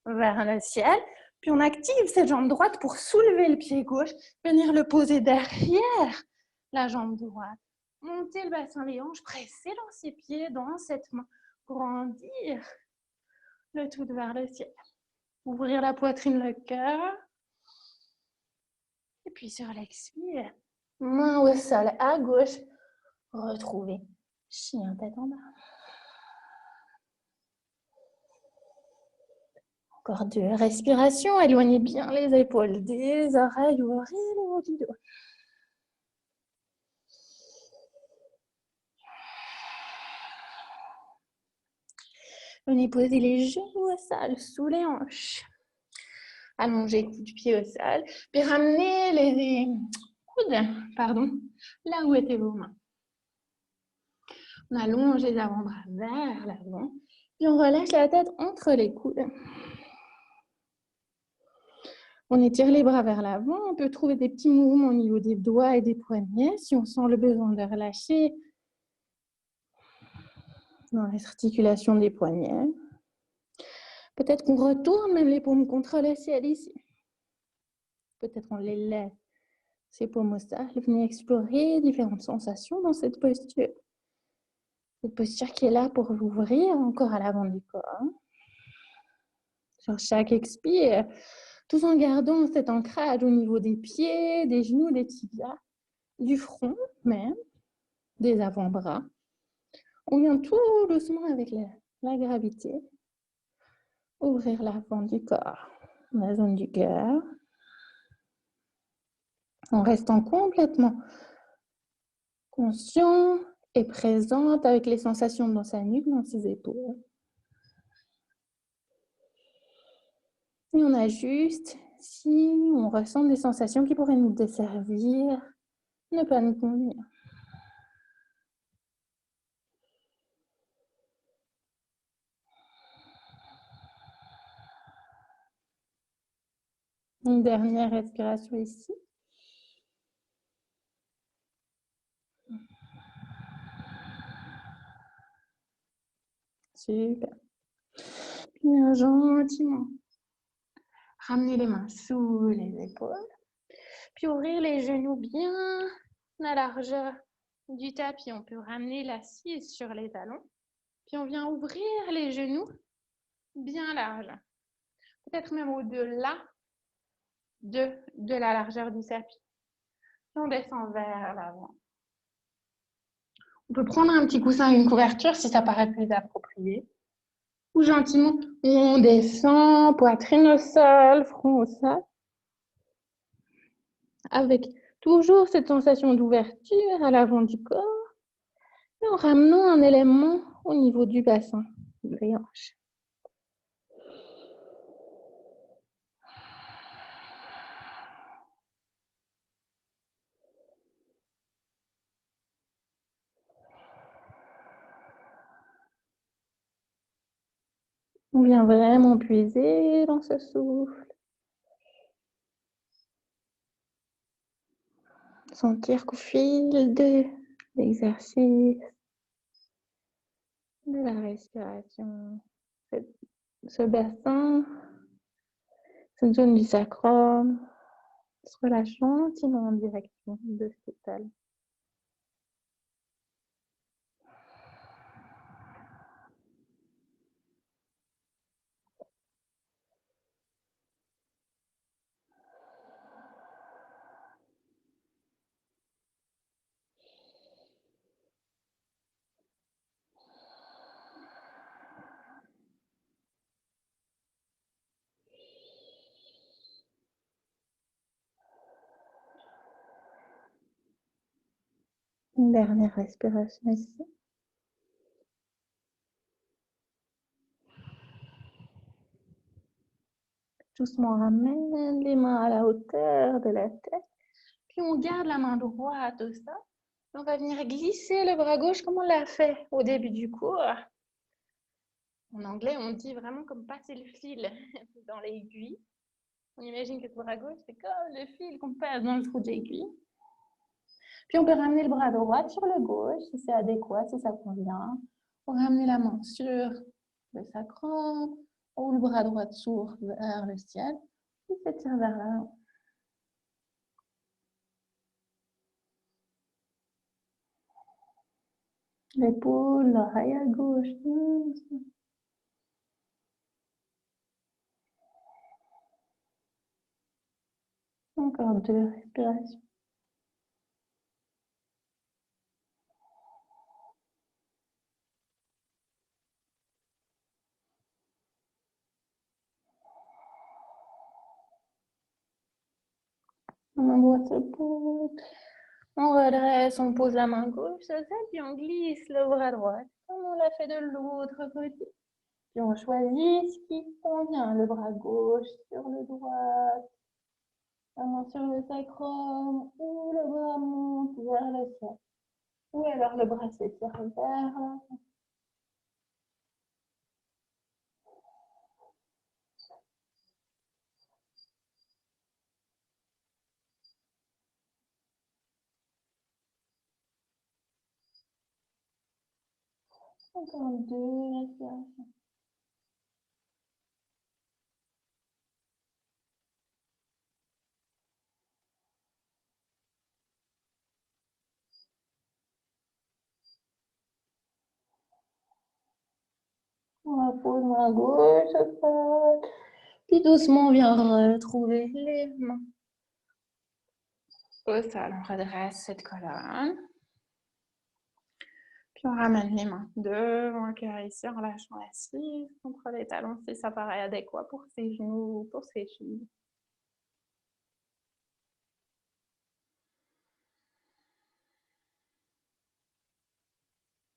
vers le ciel, puis on active cette jambe droite pour soulever le pied gauche, venir le poser derrière la jambe droite. Monter le bassin des hanches, presser l'ancien-pied dans cette main, grandir le tout vers le ciel. Ouvrir la poitrine, le cœur. Et puis sur l'expire, main au sol à gauche, retrouver chien tête en bas. Encore 2 respirations, éloignez bien les épaules des oreilles, ouvrez le haut du dos. Venez poser les genoux au sol, sous les hanches. Allongez coup du pied au sol, puis ramenez les coudes, là où étaient vos mains. On allonge les avant-bras vers l'avant, puis on relâche la tête entre les coudes. On étire les bras vers l'avant, on peut trouver des petits mouvements au niveau des doigts et des poignets si on sent le besoin de relâcher dans les articulations des poignets. Peut-être qu'on retourne même les paumes contre le ciel ici. Peut-être on les lève, ces paumes au sol. Venez explorer différentes sensations dans cette posture. Cette posture qui est là pour vous ouvrir encore à l'avant du corps. Sur chaque expire, tout en gardant cet ancrage au niveau des pieds, des genoux, des tibias, du front même, des avant-bras. On vient tout doucement avec la gravité. Ouvrir l'avant du corps, la zone du cœur. En restant complètement conscient et présente avec les sensations dans sa nuque, dans ses épaules. Et on ajuste si on ressent des sensations qui pourraient nous desservir, ne pas nous convenir. Une dernière respiration ici. Super. Bien gentiment. Ramener les mains sous les épaules. Puis ouvrir les genoux bien à la largeur du tapis. On peut ramener l'assise sur les talons. Puis on vient ouvrir les genoux bien larges. Peut-être même au-delà de la largeur du tapis. Puis on descend vers l'avant. On peut prendre un petit coussin, une couverture si ça paraît plus approprié. Ou gentiment, on descend, poitrine au sol, front au sol. Avec toujours cette sensation d'ouverture à l'avant du corps. Et en ramenant un élément au niveau du bassin, des hanches. On vient vraiment puiser dans ce souffle. Sentir qu'au fil de l'exercice, de la respiration, ce bassin, cette zone du sacrum, se relâche gentiment en direction de ce talon. Une dernière respiration ici. Doucement, ramène les mains à la hauteur de la tête. Puis on garde la main droite au sol. On va venir glisser le bras gauche comme on l'a fait au début du cours. En anglais, on dit vraiment comme passer le fil dans l'aiguille. On imagine que le bras gauche, c'est comme le fil qu'on passe dans le trou d'aiguille. Puis on peut ramener le bras droit sur le gauche, si c'est adéquat, si ça convient. On va ramener la main sur le sacrum ou le bras droit s'ouvre vers le ciel. Puis s'étire vers l'avant. L'épaule, l'oreille à gauche. Encore 2 respirations. On embrasse l'épaule. On redresse, on pose la main gauche sur ça, puis on glisse le bras droit, comme on l'a fait de l'autre côté. Puis on choisit ce qui convient, le bras gauche sur le droit, la main sur le sacrum, ou le bras monte vers le ciel. Ou alors le bras s'étire vers l'avant. Encore 2 respirations. On repose main gauche au sol. Puis doucement, on vient retrouver les mains au sol. On redresse cette colonne. Puis on ramène les mains devant le cœur ici en lâchant l'assise contre les talons si ça paraît adéquat pour ses genoux, pour ses chevilles.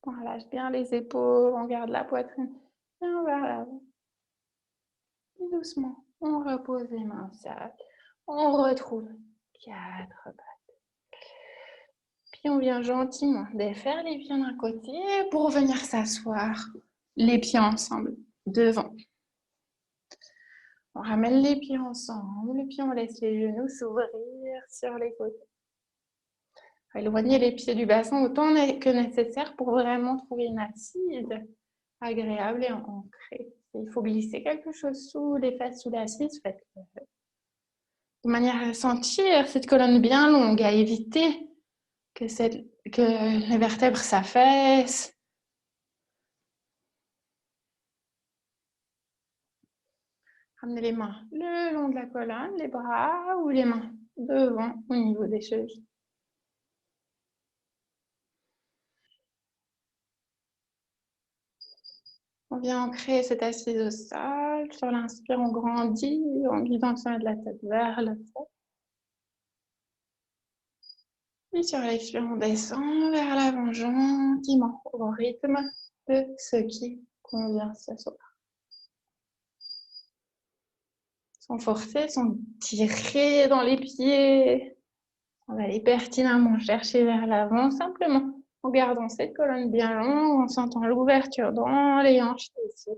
On relâche bien les épaules, on garde la poitrine bien vers l'avant. Et doucement, on repose les mains au sol. On retrouve 4 pattes. Puis on vient gentiment défaire les pieds d'un côté pour venir s'asseoir, les pieds ensemble, devant. On ramène les pieds ensemble, puis on laisse les genoux s'ouvrir sur les côtés. Éloigner les pieds du bassin autant que nécessaire pour vraiment trouver une assise agréable et ancrée. Il faut glisser quelque chose sous les fesses, sous l'assise, faites-le de manière à sentir cette colonne bien longue, à éviter que les vertèbres s'affaissent. Ramenez les mains le long de la colonne, les bras ou les mains devant au niveau des chevilles. On vient ancrer cette assise au sol. Sur l'inspire, on grandit en guidant le sommet de la tête vers le sol. Et sur l'expire, on descend vers l'avant gentiment au rythme de ce qui convient ce soir. Sans forcer, sans tirer dans les pieds. On va aller pertinemment chercher vers l'avant, simplement en gardant cette colonne bien longue, en sentant l'ouverture dans les hanches ici.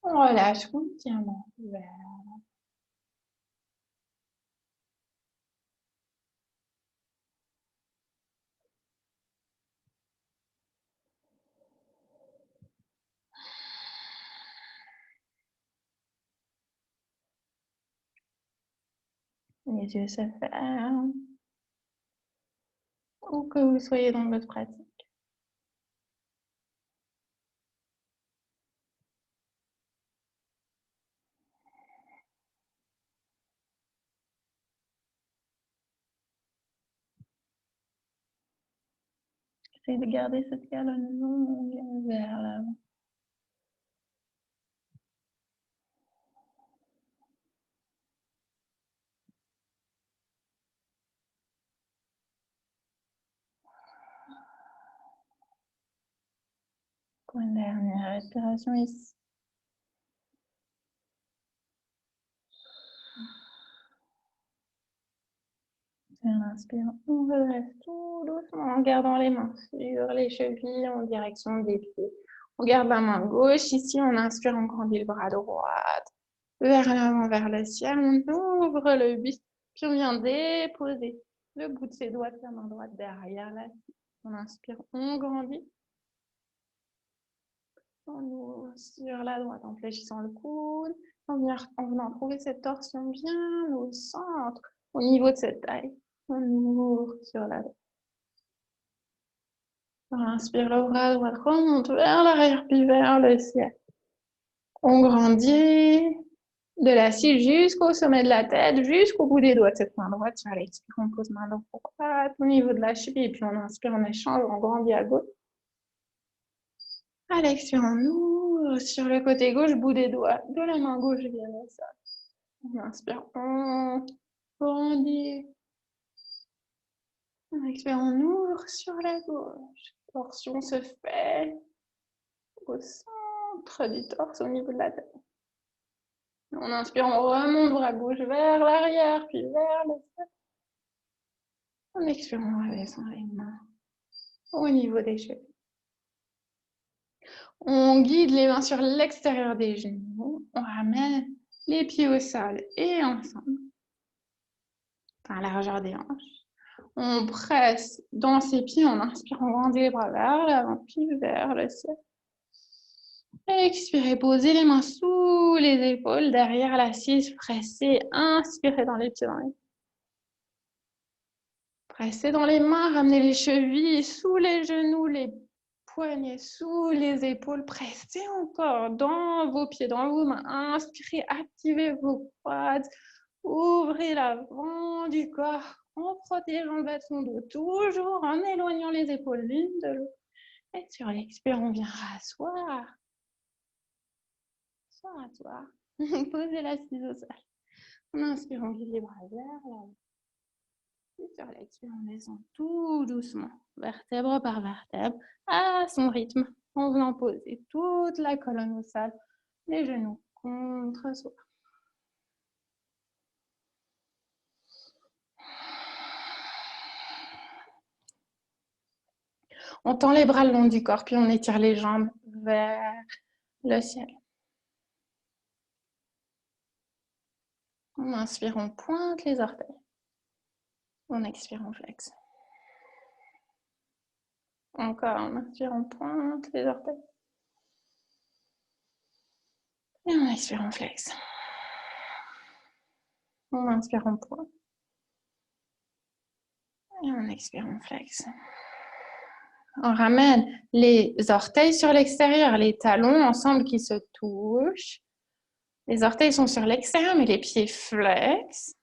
On relâche consciemment vers les yeux se ferment. Où que vous soyez dans votre pratique. Essayez de garder cette colonne longue vers l'avant. Pour une dernière respiration ici. On inspire, on redresse tout doucement en gardant les mains sur les chevilles en direction des pieds. On garde la main gauche. Ici, on inspire, on grandit le bras droit vers l'avant, vers le ciel. On ouvre le buste, puis on vient déposer le bout de ses doigts de la main droite derrière la tête. On inspire, on grandit. On ouvre sur la droite en fléchissant le coude. En venant trouver cette torsion bien au centre, au niveau de cette taille. On ouvre sur la droite. On inspire, le bras droit remonte vers l'arrière, puis vers le ciel. On grandit de la cime jusqu'au sommet de la tête, jusqu'au bout des doigts de cette main droite. Sur l'expire, on pose main droite au niveau de la cheville, et puis on inspire, on échange, on grandit à gauche. À l'expire, on ouvre sur le côté gauche, bout des doigts de la main gauche vers le sol. On inspire, on grandit. On expire, on ouvre sur la gauche. Torsion se fait au centre du torse, au niveau de la tête. On inspire, on remonte bras gauche vers l'arrière, puis vers le sol. On expire, on redescend les mains au niveau des chevilles. On guide les mains sur l'extérieur des genoux. On ramène les pieds au sol et ensemble, à la largeur des hanches. On presse dans ses pieds, on inspire, on grandit les bras vers l'avant, puis vers le ciel. Expirez, posez les mains sous les épaules, derrière l'assise, pressez, inspirez dans les pieds, dans les... Pressez dans les mains, ramenez les chevilles sous les genoux, les poignets sous les épaules. Pressez encore dans vos pieds, dans vos mains. Inspirez, activez vos quads. Ouvrez l'avant du corps en protégeant le bas de son dos, toujours en éloignant les épaules l'une de l'autre. Et sur l'expire, on vient rasseoir. Rasseoir. Posez l'assise au sol. On inspire, on guide les bras vers l'avant. Et sur l'expire, on descend tout doucement, vertèbre par vertèbre, à son rythme, en venant poser toute la colonne au sol, les genoux contre soi. On tend les bras le long du corps, puis on étire les jambes vers le ciel. On inspire, on pointe les orteils. On expire, on flexe. Encore, on inspire, on pointe les orteils. Et on expire, on flexe. On inspire, on pointe. Et on expire, on flexe. On ramène les orteils sur l'extérieur, les talons ensemble qui se touchent. Les orteils sont sur l'extérieur, mais les pieds flexent.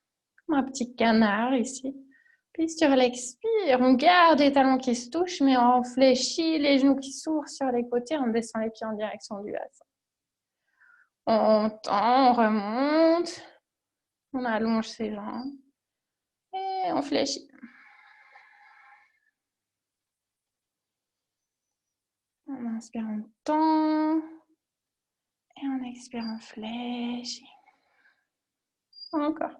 Comme un petit canard ici. Puis sur l'expire, on garde les talons qui se touchent, mais on fléchit les genoux qui s'ouvrent sur les côtés, on descend les pieds en direction du bassin. On tend, on remonte, on allonge ses jambes et on fléchit. On inspire, on tend et on expire, on fléchit. Encore.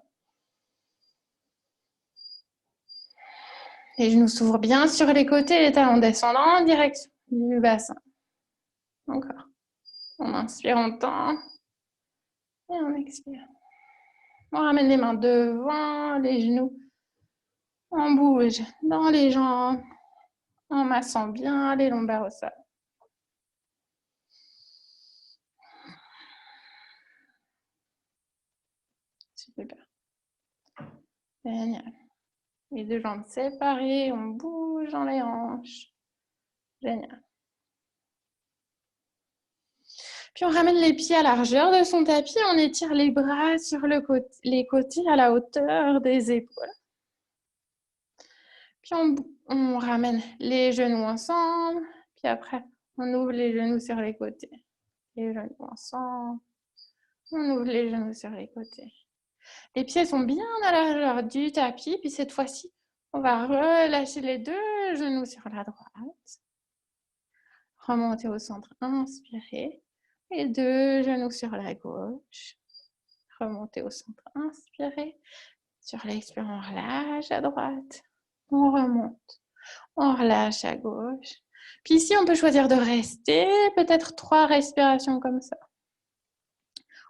Les genoux s'ouvrent bien sur les côtés, les talons descendent en direction du bassin. Encore. On inspire, on tend et on expire. On ramène les mains devant les genoux. On bouge dans les jambes en massant bien les lombaires au sol. Super. Génial. Les deux jambes séparées, on bouge dans les hanches. Génial. Puis on ramène les pieds à la largeur de son tapis, on étire les bras sur les côtés à la hauteur des épaules. Puis on ramène les genoux ensemble, puis après on ouvre les genoux sur les côtés. Les genoux ensemble, on ouvre les genoux sur les côtés. Les pieds sont bien à la largeur du tapis, puis cette fois-ci, on va relâcher les deux genoux sur la droite. Remontez au centre, inspirez. Les deux genoux sur la gauche. Remontez au centre, inspirez. Sur l'expire, on relâche à droite. On remonte. On relâche à gauche. Puis ici, on peut choisir de rester, peut-être 3 respirations comme ça.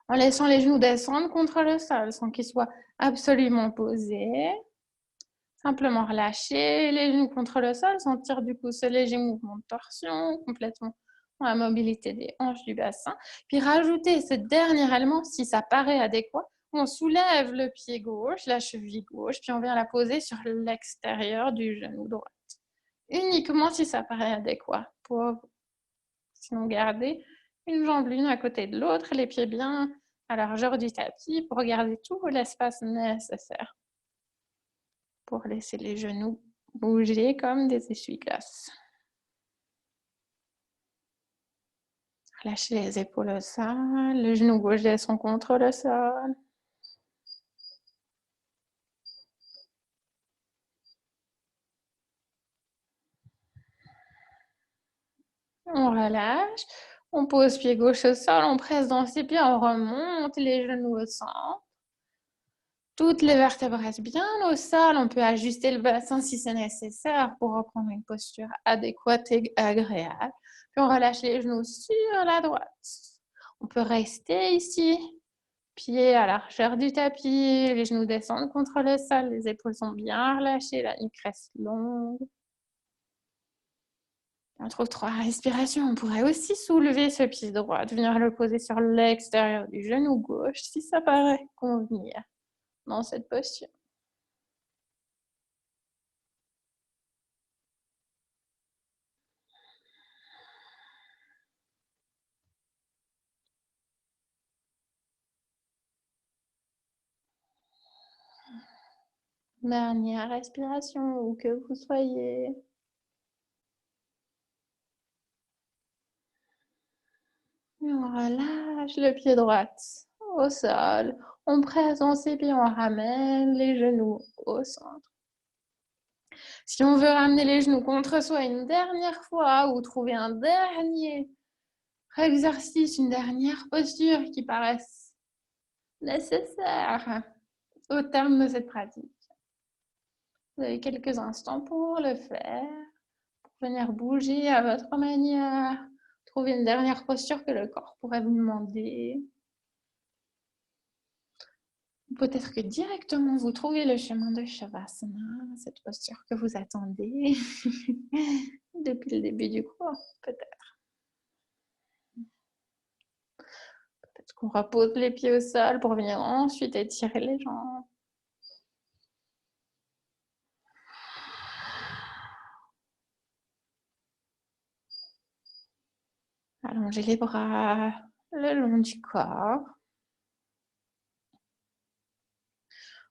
En laissant les genoux descendre contre le sol sans qu'ils soient absolument posés. Simplement relâcher les genoux contre le sol, sentir du coup ce léger mouvement de torsion, complètement la mobilité des hanches du bassin. Puis rajouter ce dernier élément, si ça paraît adéquat, on soulève le pied gauche, la cheville gauche, puis on vient la poser sur l'extérieur du genou droit. Uniquement si ça paraît adéquat. Sinon, garder une jambe l'une à côté de l'autre, les pieds bien à la largeur du tapis pour garder tout l'espace nécessaire pour laisser les genoux bouger comme des essuie-glaces. Relâchez les épaules au sol, le genou gauche descend contre le sol. On relâche, on pose pied gauche au sol, on presse dans ses pieds, on remonte les genoux au centre. Toutes les vertèbres restent bien au sol. On peut ajuster le bassin si c'est nécessaire pour reprendre une posture adéquate et agréable. Puis on relâche les genoux sur la droite. On peut rester ici, pieds à la largeur du tapis, les genoux descendent contre le sol, les épaules sont bien relâchées, la nuque reste longue. On trouve 3 respirations. On pourrait aussi soulever ce pied droit, venir le poser sur l'extérieur du genou gauche si ça paraît convenir dans cette posture. Dernière respiration, où que vous soyez. Et on relâche le pied droit au sol. On presse dans ses pieds, on ramène les genoux au centre. Si on veut ramener les genoux contre soi une dernière fois ou trouver un dernier exercice, une dernière posture qui paraisse nécessaire au terme de cette pratique, vous avez quelques instants pour le faire, pour venir bouger à votre manière, trouver une dernière posture que le corps pourrait vous demander. Peut-être que directement vous trouvez le chemin de Shavasana, cette posture que vous attendez depuis le début du cours, peut-être. Peut-être qu'on repose les pieds au sol pour venir ensuite étirer les jambes. Allongez les bras le long du corps.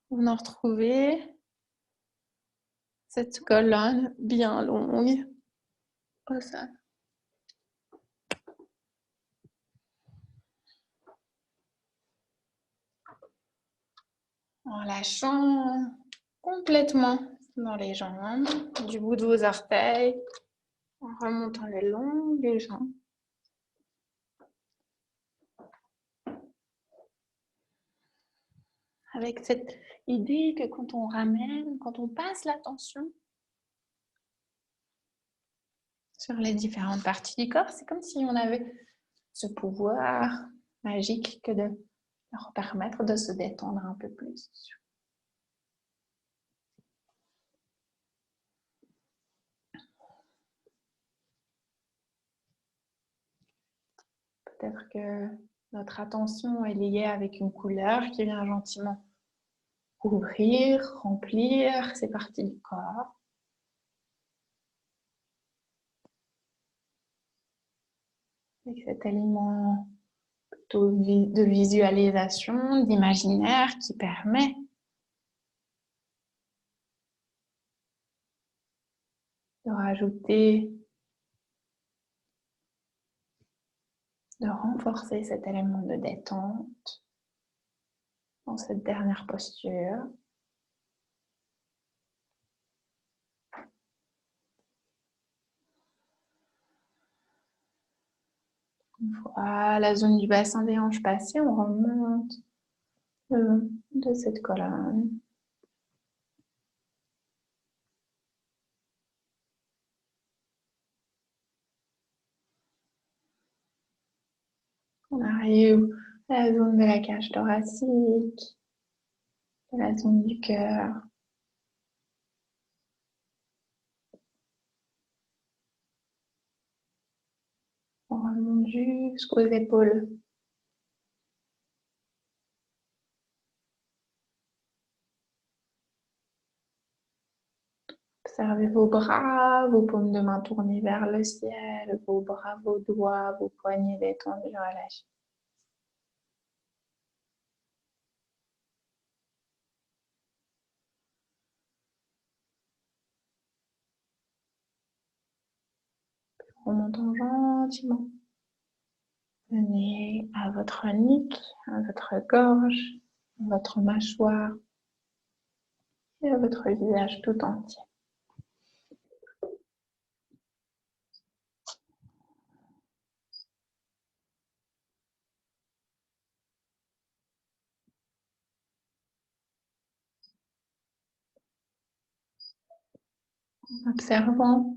Vous en retrouvez cette colonne bien longue au sol. En lâchant complètement dans les jambes, du bout de vos orteils, en remontant le long des jambes. Avec cette idée que quand on ramène, quand on passe l'attention sur les différentes parties du corps, c'est comme si on avait ce pouvoir magique que de leur permettre de se détendre un peu plus. Peut-être que notre attention est liée avec une couleur qui vient gentiment couvrir, remplir ces parties du corps. Avec cet élément plutôt de visualisation, d'imaginaire qui permet de rajouter, de renforcer cet élément de détente dans cette dernière posture. Une fois la zone du bassin des hanches passée, on remonte le long de cette colonne. On arrive à la zone de la cage thoracique, de la zone du cœur. On remonte jusqu'aux épaules. Observez vos bras, vos paumes de main tournées vers le ciel, vos bras, vos doigts, vos poignets détendus, relâchés. Remontons gentiment. Venez à votre nuque, à votre gorge, à votre mâchoire et à votre visage tout entier. Observant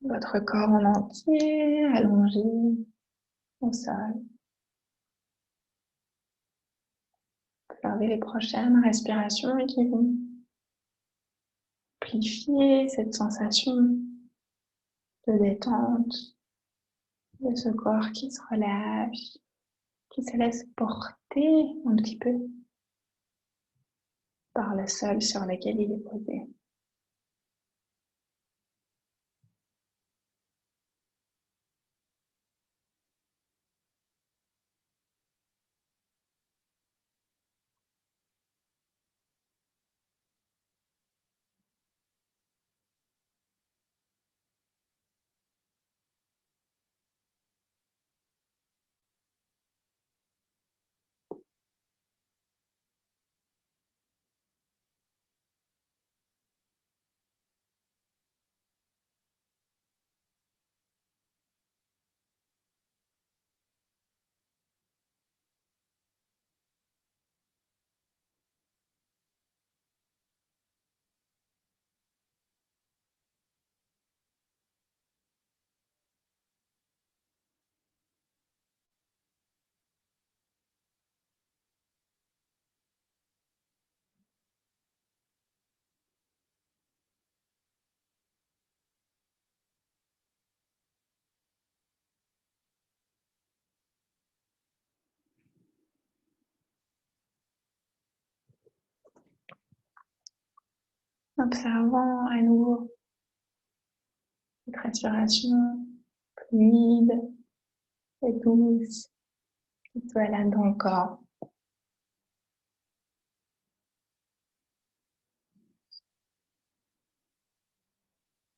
votre corps en entier, allongé au sol. Observez les prochaines respirations qui vont amplifier cette sensation de détente de ce corps qui se relâche, qui se laisse porter un petit peu par le sol sur lequel il est posé. Observant à nouveau cette respiration fluide et douce qui se balade dans le corps,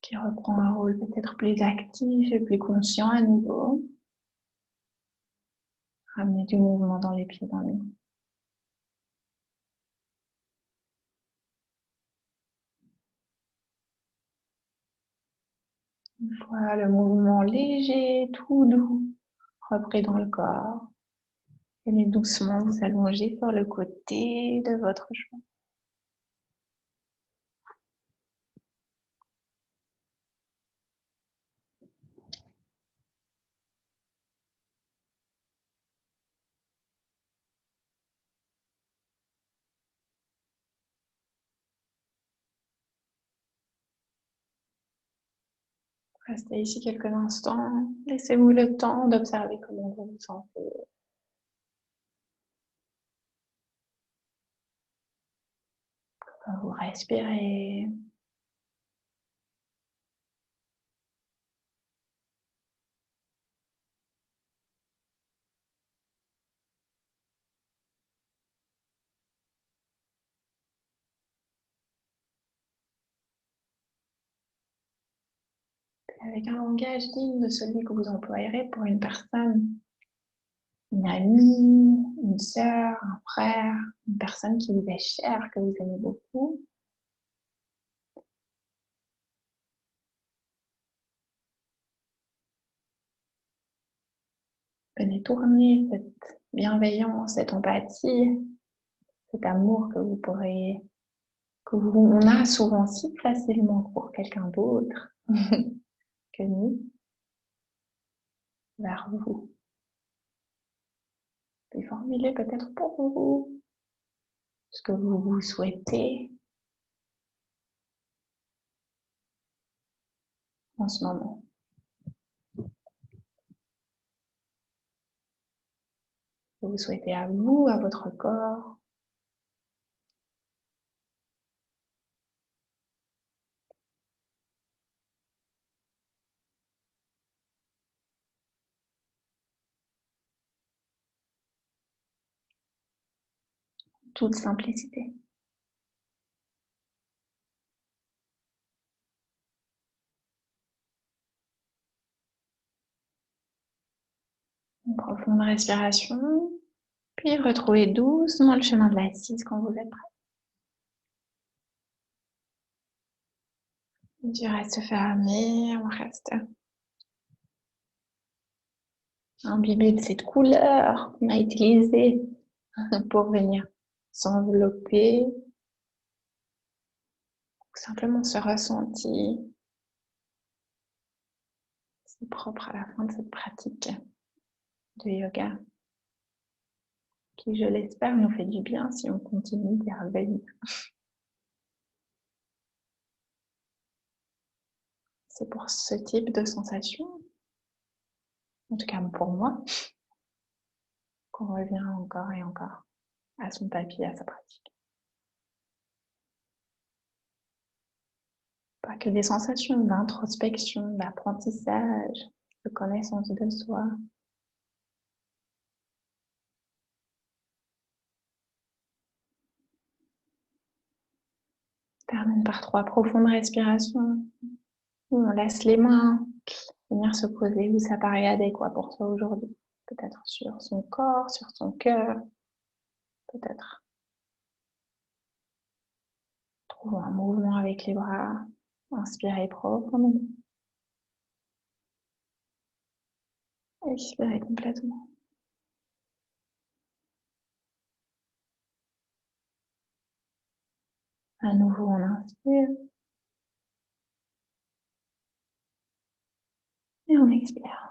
qui reprend un rôle peut-être plus actif et plus conscient à nouveau. Ramener du mouvement dans les pieds, dans les mains. Une fois le mouvement léger, tout doux, repris dans le corps. Venez doucement vous allonger sur le côté de votre genou. Restez ici quelques instants. Laissez-vous le temps d'observer comment vous vous sentez. Comment vous respirez. Avec un langage digne de celui que vous employerez pour une personne, une amie, une sœur, un frère, une personne qui vous est chère, que vous aimez beaucoup. Venez tourner cette bienveillance, cette empathie, cet amour on a souvent si facilement pour quelqu'un d'autre que nous, vers vous. Et formulez peut-être pour vous ce que vous souhaitez en ce moment. Ce que vous souhaitez à vous, à votre corps. Toute simplicité. Une profonde respiration, puis retrouvez doucement le chemin de l'assise quand vous êtes prêt. Les yeux restent fermés, on reste imbibé de cette couleur qu'on a utilisée pour venir s'envelopper, simplement ce ressenti. C'est propre à la fin de cette pratique de yoga qui, je l'espère, nous fait du bien si on continue d'y revenir. C'est pour ce type de sensation, en tout cas pour moi, qu'on revient encore et encore à son tapis, à sa pratique. Pas que des sensations d'introspection, d'apprentissage, de connaissance de soi. Termine par 3 profondes respirations. On laisse les mains venir se poser où ça paraît adéquat pour soi aujourd'hui. Peut-être sur son corps, sur son cœur. Peut-être trouvons un mouvement avec les bras. Inspirez profondément. Expirez complètement. À nouveau, on inspire. Et on expire.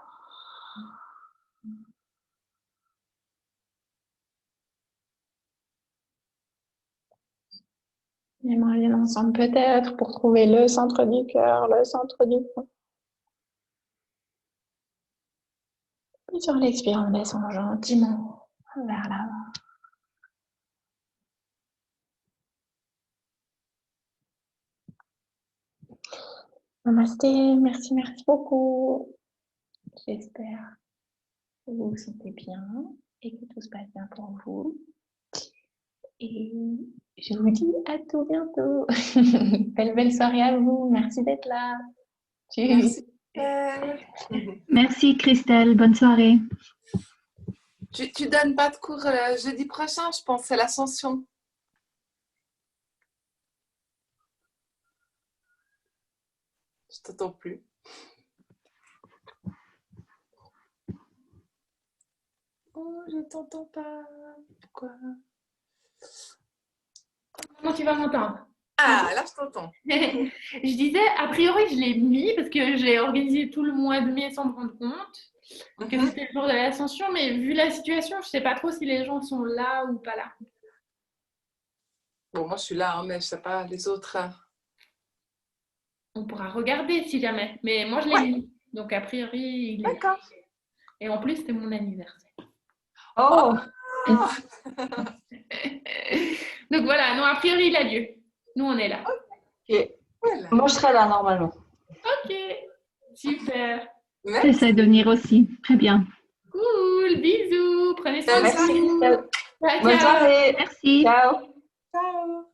Les mains viennent ensemble peut-être pour trouver le centre du cœur, le centre du poing. Puis sur l'expire, on descend gentiment vers l'avant. Namasté, merci beaucoup. J'espère que vous vous sentez bien et que tout se passe bien pour vous. Et je vous dis à tout bientôt. Belle soirée à vous. Merci d'être là. Merci. Merci Christelle, bonne soirée. Tu donnes pas de cours jeudi prochain, je pense, c'est l'Ascension. Je t'entends plus. Oh, je t'entends pas. Pourquoi? Comment tu vas m'entendre? Ah, là, je t'entends. Je disais, a priori, je l'ai mis parce que j'ai organisé tout le mois de mai sans me rendre compte que c'était le jour de l'Ascension, mais vu la situation, je sais pas trop si les gens sont là ou pas là. Bon, moi, je suis là, hein, mais je sais pas, les autres. On pourra regarder si jamais, mais moi, je l'ai mis. Donc, a priori, il est là. D'accord. Et en plus, c'était mon anniversaire. Oh, Donc voilà, non, a priori, il a lieu. Nous, on est là. ok. Voilà. Moi je serai là normalement. Ok, super. J'essaie de venir aussi, très bien. Cool, bisous, prenez soin de Merci, vous. Christelle. Ciao, Bonne ciao. soirée. Merci. Ciao. Ciao.